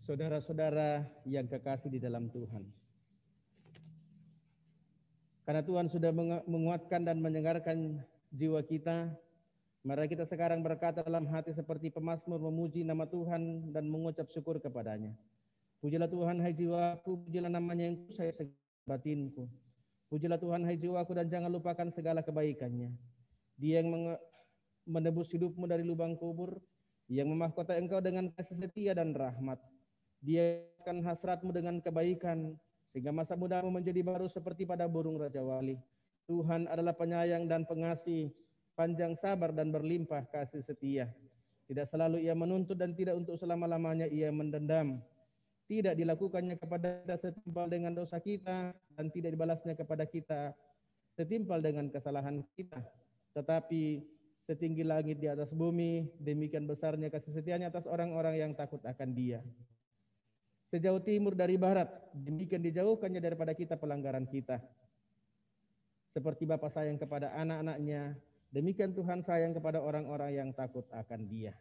Saudara-saudara yang kekasih di dalam Tuhan, karena Tuhan sudah menguatkan dan menyegarkan jiwa kita, mari kita sekarang berkata dalam hati seperti pemazmur memuji nama Tuhan dan mengucap syukur kepadanya. Pujilah Tuhan hai jiwaku, pujilah namanya yang kusai batinku. Pujilah Tuhan hai jiwaku dan jangan lupakan segala kebaikannya. Dia yang menebus hidupmu dari lubang kubur, yang memahkota engkau dengan kasih setia dan rahmat. Dia akan hasratmu dengan kebaikan, sehingga masa mudamu menjadi baru seperti pada burung Raja Wali. Tuhan adalah penyayang dan pengasih, panjang sabar dan berlimpah kasih setia. Tidak selalu ia menuntut dan tidak untuk selama-lamanya ia mendendam. Tidak dilakukannya kepada kita setimpal dengan dosa kita dan tidak dibalasnya kepada kita setimpal dengan kesalahan kita. Tetapi setinggi langit di atas bumi, demikian besarnya kasih setianya atas orang-orang yang takut akan Dia. Sejauh timur dari barat, demikian dijauhkannya daripada kita pelanggaran kita. Seperti Bapa sayang kepada anak-anaknya, demikian Tuhan sayang kepada orang-orang yang takut akan Dia.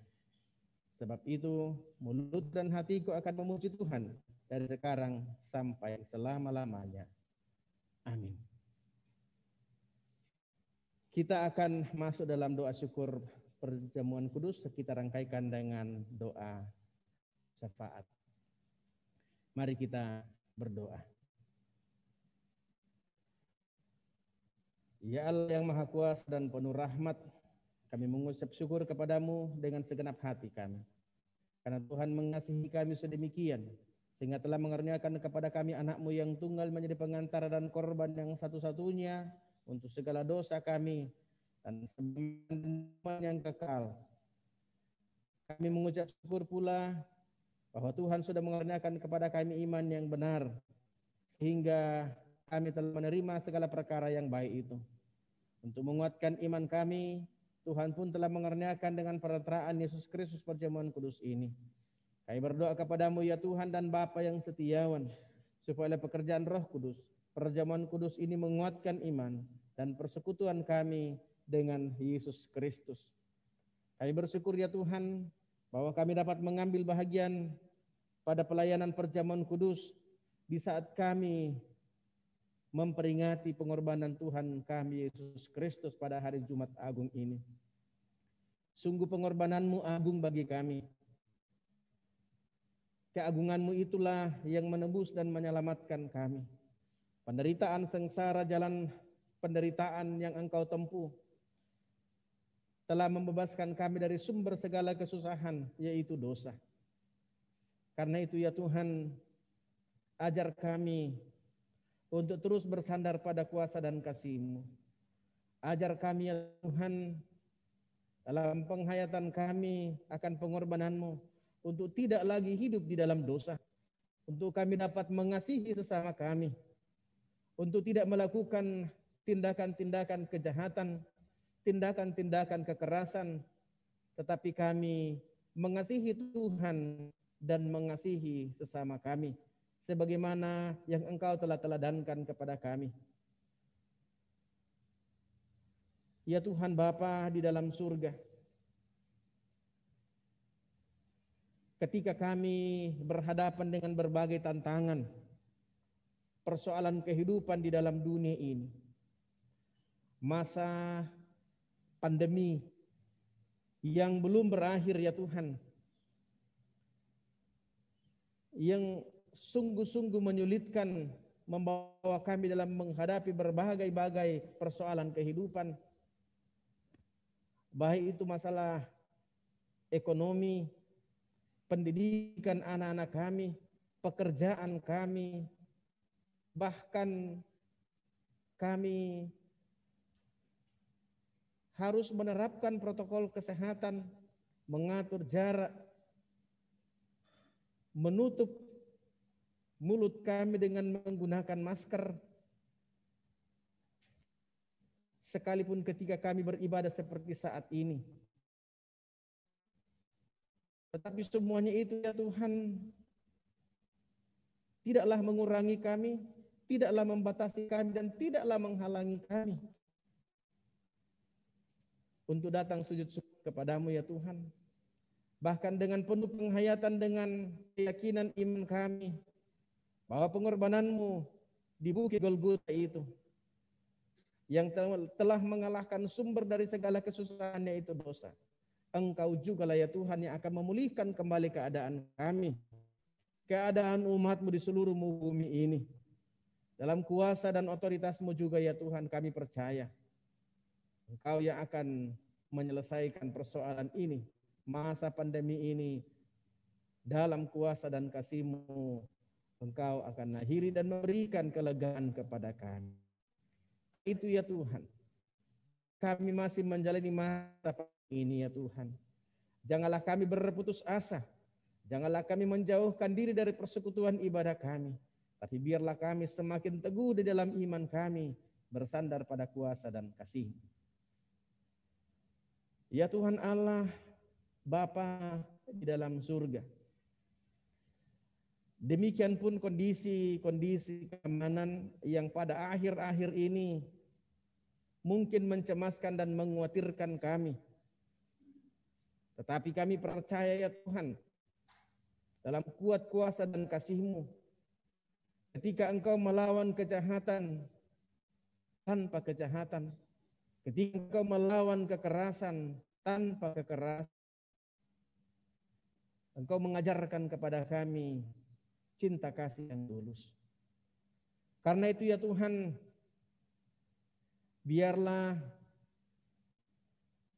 Sebab itu, mulut dan hatiku akan memuji Tuhan dari sekarang sampai selama-lamanya. Amin. Kita akan masuk dalam doa syukur perjamuan kudus, kita rangkaikan dengan doa syafaat. Mari kita berdoa. Ya Allah yang Maha Kuasa dan penuh rahmat, kami mengucap syukur kepadamu dengan segenap hati kami. Karena Tuhan mengasihi kami sedemikian, sehingga telah mengaruniakan kepada kami anak-Mu yang tunggal menjadi pengantara dan korban yang satu-satunya untuk segala dosa kami dan sembahan yang kekal. Kami mengucap syukur pula bahwa Tuhan sudah mengaruniakan kepada kami iman yang benar, sehingga kami telah menerima segala perkara yang baik itu. Untuk menguatkan iman kami, Tuhan pun telah mengaruniakan dengan perantaraan Yesus Kristus perjamuan kudus ini. Kami berdoa kepadamu ya Tuhan dan Bapa yang setiawan, supaya oleh pekerjaan Roh Kudus, perjamuan kudus ini menguatkan iman dan persekutuan kami dengan Yesus Kristus. Kami bersyukur ya Tuhan, bahwa kami dapat mengambil bahagian pada pelayanan perjamuan kudus di saat kami memperingati pengorbanan Tuhan kami Yesus Kristus pada hari Jumat Agung ini. Sungguh pengorbanan-Mu agung bagi kami. Keagungan-Mu itulah yang menebus dan menyelamatkan kami. Penderitaan sengsara, jalan penderitaan yang Engkau tempuh telah membebaskan kami dari sumber segala kesusahan, yaitu dosa. Karena itu ya Tuhan, ajar kami untuk terus bersandar pada kuasa dan kasih-Mu. Ajar kami ya Tuhan, dalam penghayatan kami akan pengorbanan-Mu, untuk tidak lagi hidup di dalam dosa, untuk kami dapat mengasihi sesama kami, untuk tidak melakukan tindakan-tindakan kejahatan, tindakan-tindakan kekerasan, tetapi kami mengasihi Tuhan dan mengasihi sesama kami, sebagaimana yang Engkau telah teladankan kepada kami. Ya Tuhan Bapa di dalam surga, ketika kami berhadapan dengan berbagai tantangan, persoalan kehidupan di dalam dunia ini, masa pandemi yang belum berakhir ya Tuhan, yang sungguh-sungguh menyulitkan, membawa kami dalam menghadapi berbagai-bagai persoalan kehidupan, baik itu masalah ekonomi, pendidikan anak-anak kami, pekerjaan kami, bahkan kami harus menerapkan protokol kesehatan, mengatur jarak, menutup mulut kami dengan menggunakan masker, sekalipun ketika kami beribadah seperti saat ini. Tetapi semuanya itu ya Tuhan, tidaklah mengurangi kami, tidaklah membatasi kami, dan tidaklah menghalangi kami untuk datang sujud syukur kepadamu ya Tuhan. Bahkan dengan penuh penghayatan, dengan keyakinan iman kami, bahwa pengorbananmu di Bukit Golgota itu, yang telah mengalahkan sumber dari segala kesusahan, yaitu dosa. Engkau juga lah ya Tuhan yang akan memulihkan kembali keadaan kami, keadaan umatmu di seluruh bumi ini. Dalam kuasa dan otoritasmu juga ya Tuhan, kami percaya Engkau yang akan menyelesaikan persoalan ini, masa pandemi ini, dalam kuasa dan kasih-Mu. Engkau akan akhiri dan memberikan kelegaan kepada kami. Itu ya Tuhan, kami masih menjalani masa ini ya Tuhan. Janganlah kami berputus asa, janganlah kami menjauhkan diri dari persekutuan ibadah kami, tapi biarlah kami semakin teguh di dalam iman kami, bersandar pada kuasa dan kasih. Ya Tuhan Allah, Bapa di dalam surga, demikian pun kondisi keamanan yang pada akhir-akhir ini mungkin mencemaskan dan mengkhawatirkan kami. Tetapi kami percaya ya Tuhan, dalam kuat kuasa dan kasih-Mu, ketika Engkau melawan kejahatan tanpa kejahatan, ketika Engkau melawan kekerasan tanpa kekerasan, Engkau mengajarkan kepada kami cinta kasih yang tulus. Karena itu ya Tuhan, biarlah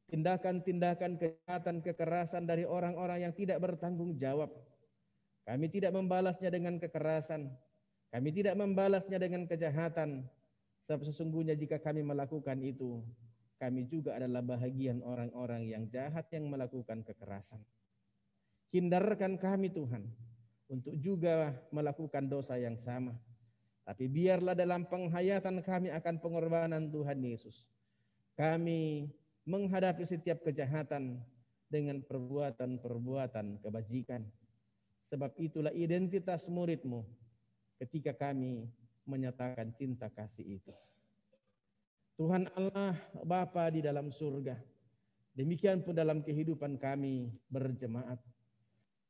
tindakan-tindakan kejahatan, kekerasan dari orang-orang yang tidak bertanggung jawab, kami tidak membalasnya dengan kekerasan, kami tidak membalasnya dengan kejahatan. Sebab sesungguhnya jika kami melakukan itu, kami juga adalah bahagian orang-orang yang jahat yang melakukan kekerasan. Hindarkan kami Tuhan untuk juga melakukan dosa yang sama. Tapi biarlah dalam penghayatan kami akan pengorbanan Tuhan Yesus, kami menghadapi setiap kejahatan dengan perbuatan-perbuatan kebajikan. Sebab itulah identitas murid-Mu ketika kami menyatakan cinta kasih itu. Tuhan Allah Bapa di dalam surga, demikian pun dalam kehidupan kami berjemaat,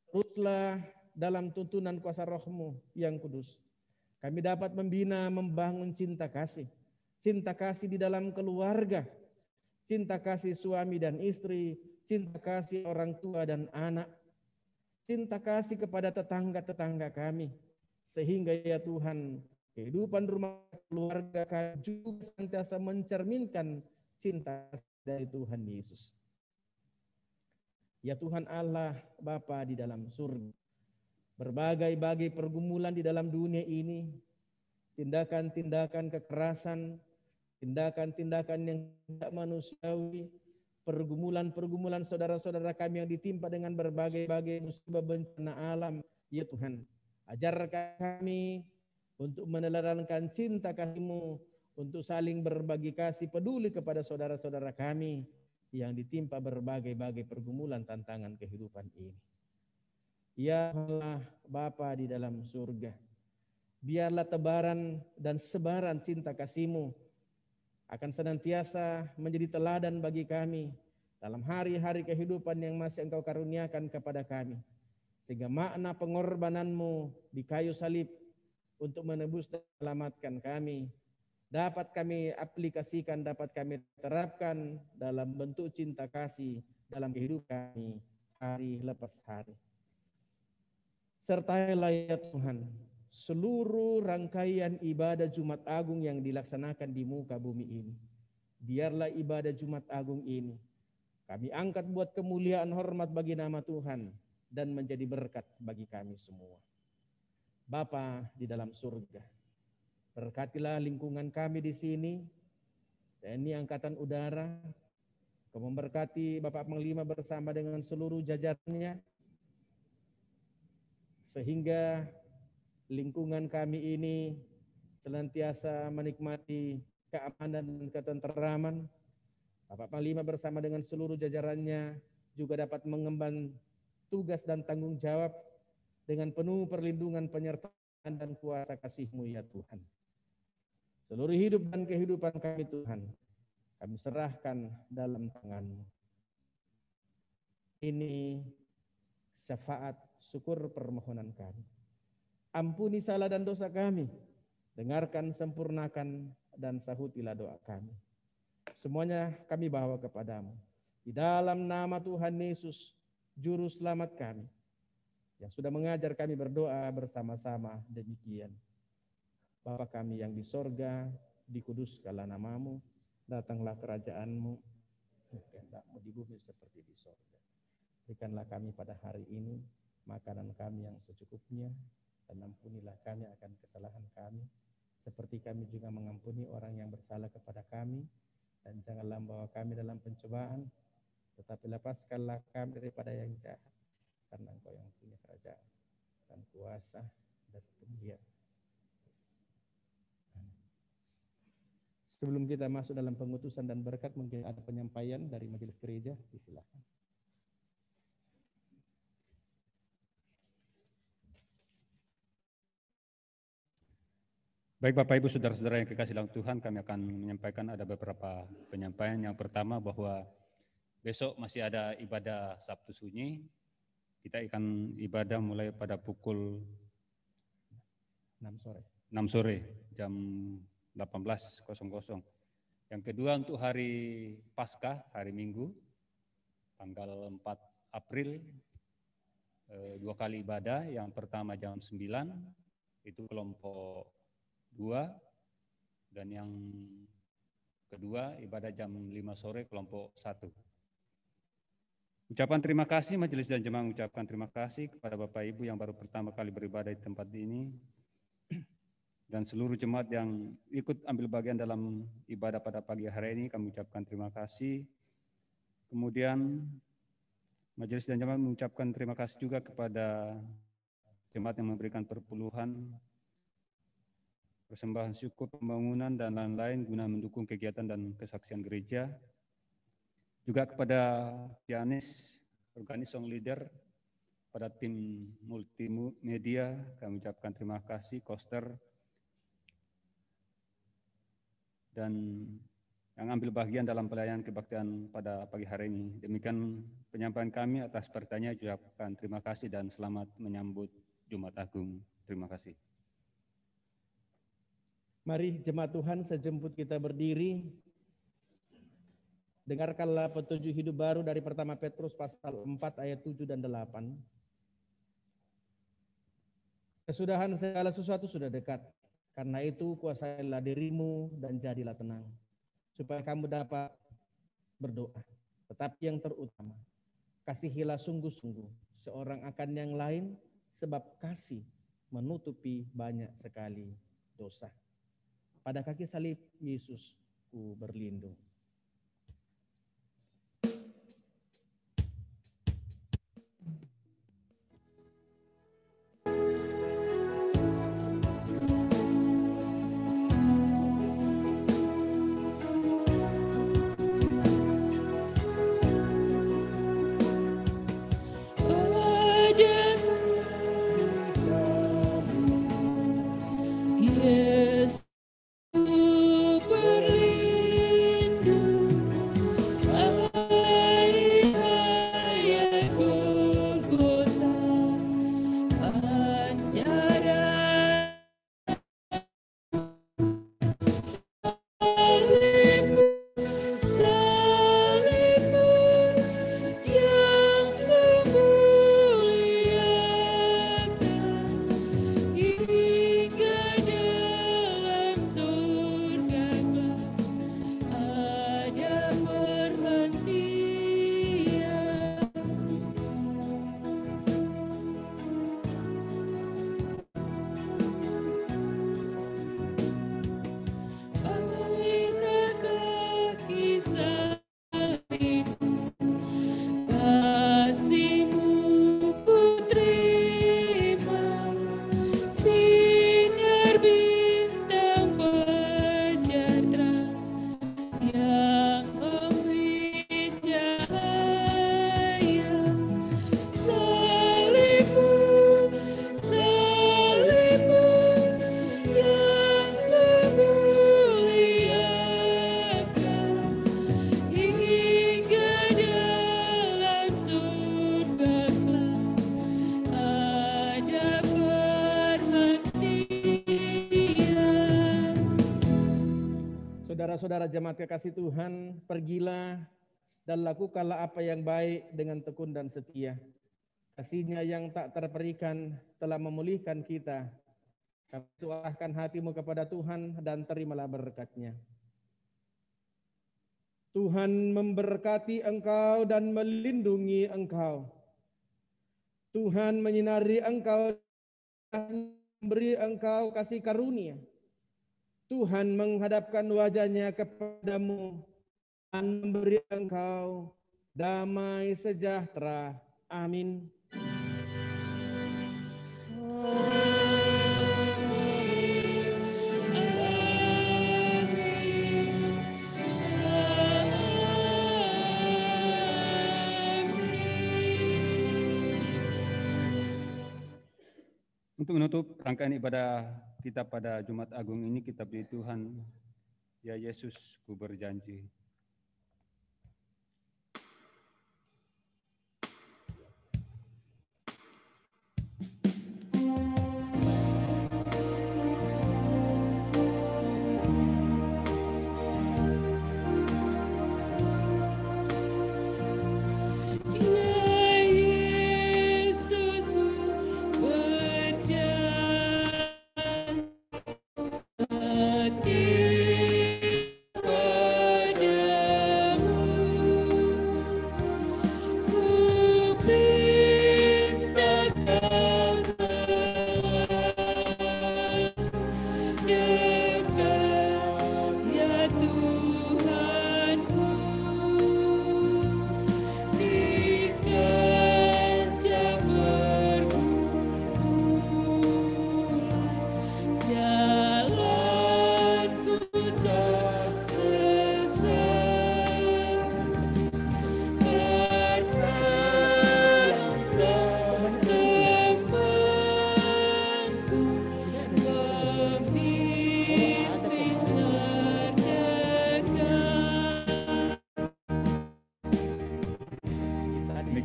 teruslah dalam tuntunan kuasa Roh-Mu yang kudus, kami dapat membina, membangun cinta kasih di dalam keluarga, cinta kasih suami dan istri, cinta kasih orang tua dan anak, cinta kasih kepada tetangga-tetangga kami, sehingga ya Tuhan, kehidupan rumah keluarga kami juga senantiasa mencerminkan cinta dari Tuhan Yesus. Ya Tuhan Allah Bapa di dalam surga, berbagai-bagai pergumulan di dalam dunia ini, tindakan-tindakan kekerasan, tindakan-tindakan yang tidak manusiawi, pergumulan-pergumulan saudara-saudara kami yang ditimpa dengan berbagai-bagai musibah bencana alam. Ya Tuhan, ajarkan kami untuk meneladangkan cinta kasih-Mu, untuk saling berbagi kasih peduli kepada saudara-saudara kami yang ditimpa berbagai-bagai pergumulan tantangan kehidupan ini. Ya Allah Bapa di dalam surga, biarlah tebaran dan sebaran cinta kasih-Mu akan senantiasa menjadi teladan bagi kami dalam hari-hari kehidupan yang masih Engkau karuniakan kepada kami. Sehingga makna pengorbanan-Mu di kayu salib untuk menebus dan menyelamatkan kami dapat kami aplikasikan, dapat kami terapkan dalam bentuk cinta kasih dalam kehidupan kami hari lepas hari. Sertailah ya Tuhan seluruh rangkaian ibadah Jumat Agung yang dilaksanakan di muka bumi ini. Biarlah ibadah Jumat Agung ini kami angkat buat kemuliaan hormat bagi nama Tuhan dan menjadi berkat bagi kami semua. Bapa di dalam surga, berkatilah lingkungan kami di sini, TNI Angkatan Udara, Kau memberkati Bapak Panglima bersama dengan seluruh jajarannya, sehingga lingkungan kami ini senantiasa menikmati keamanan dan ketenteraman. Bapak Panglima bersama dengan seluruh jajarannya juga dapat mengemban tugas dan tanggung jawab dengan penuh perlindungan, penyertaan dan kuasa kasih-Mu ya Tuhan. Seluruh hidup dan kehidupan kami Tuhan, kami serahkan dalam tangan-Mu. Ini syafaat syukur permohonan kami. Ampuni salah dan dosa kami, dengarkan, sempurnakan, dan sahutilah doa kami. Semuanya kami bawa kepadamu. Di dalam nama Tuhan Yesus, Juru Selamat kami, yang sudah mengajar kami berdoa bersama-sama demikian. Bapa kami yang di sorga, dikuduskanlah nama-Mu, datanglah kerajaan-Mu, kehendak-Mu di bumi seperti di sorga. Berikanlah kami pada hari ini makanan kami yang secukupnya, dan ampunilah kami akan kesalahan kami, seperti kami juga mengampuni orang yang bersalah kepada kami, dan janganlah membawa kami dalam pencobaan, tetapi lepaskanlah kami daripada yang jahat, karena Engkau yang punya kerajaan dan kuasa dan kemuliaan. Sebelum kita masuk dalam pengutusan dan berkat, mungkin ada penyampaian dari majelis gereja, silakan. Baik Bapak Ibu Saudara-saudara yang kekasih dalam Tuhan, kami akan menyampaikan ada beberapa penyampaian. Yang pertama bahwa besok masih ada ibadah Sabtu Sunyi. Kita akan ibadah mulai pada pukul 6 sore jam 18.00. Yang kedua untuk hari Paskah, hari Minggu, tanggal 4 April, 2 kali ibadah. Yang pertama jam 9, itu kelompok 2, dan yang kedua ibadah jam 5 sore kelompok 1. Ucapan terima kasih, majelis dan jemaah mengucapkan terima kasih kepada Bapak Ibu yang baru pertama kali beribadah di tempat ini, dan seluruh jemaat yang ikut ambil bagian dalam ibadah pada pagi hari ini, kami ucapkan terima kasih. Kemudian majelis dan jemaat mengucapkan terima kasih juga kepada jemaat yang memberikan perpuluhan, persembahan syukur, pembangunan, dan lain-lain guna mendukung kegiatan dan kesaksian gereja. Juga kepada pianis, organis song leader, pada tim multimedia, kami ucapkan terima kasih, koster, dan yang ambil bagian dalam pelayanan kebaktian pada pagi hari ini. Demikian penyampaian kami. Atas pertanyaan ucapkan terima kasih dan selamat menyambut Jumat Agung. Terima kasih. Mari jemaat Tuhan, sejemput kita berdiri, dengarkanlah petunjuk hidup baru dari pertama Petrus pasal 4 ayat 7 dan 8. Kesudahan segala sesuatu sudah dekat. Karena itu kuasailah dirimu dan jadilah tenang, supaya kamu dapat berdoa. Tetapi yang terutama, kasihilah sungguh-sungguh seorang akan yang lain, sebab kasih menutupi banyak sekali dosa. Pada kaki salib Yesus ku berlindung. Saudara-saudara jemaat kekasih Tuhan, pergilah dan lakukanlah apa yang baik dengan tekun dan setia. Kasih-Nya yang tak terperikan telah memulihkan kita. Karena itu arahkan hatimu kepada Tuhan dan terimalah berkat-Nya. Tuhan memberkati engkau dan melindungi engkau. Tuhan menyinari engkau dan memberi engkau kasih karunia. Tuhan menghadapkan wajah-Nya kepadamu dan memberi engkau damai sejahtera. Amin. Untuk menutup rangkaian ibadah kita pada Jumat Agung ini, kita beri Tuhan, ya Yesus, ku berjanji. Jadi,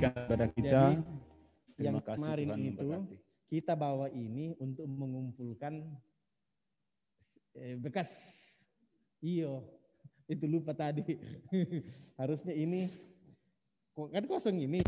Ibadah kita, yang terima kasih kemarin Tuhan itu memberkati. kita bawa ini untuk mengumpulkan bekas itu lupa tadi. Harusnya ini kok kan kosong ini.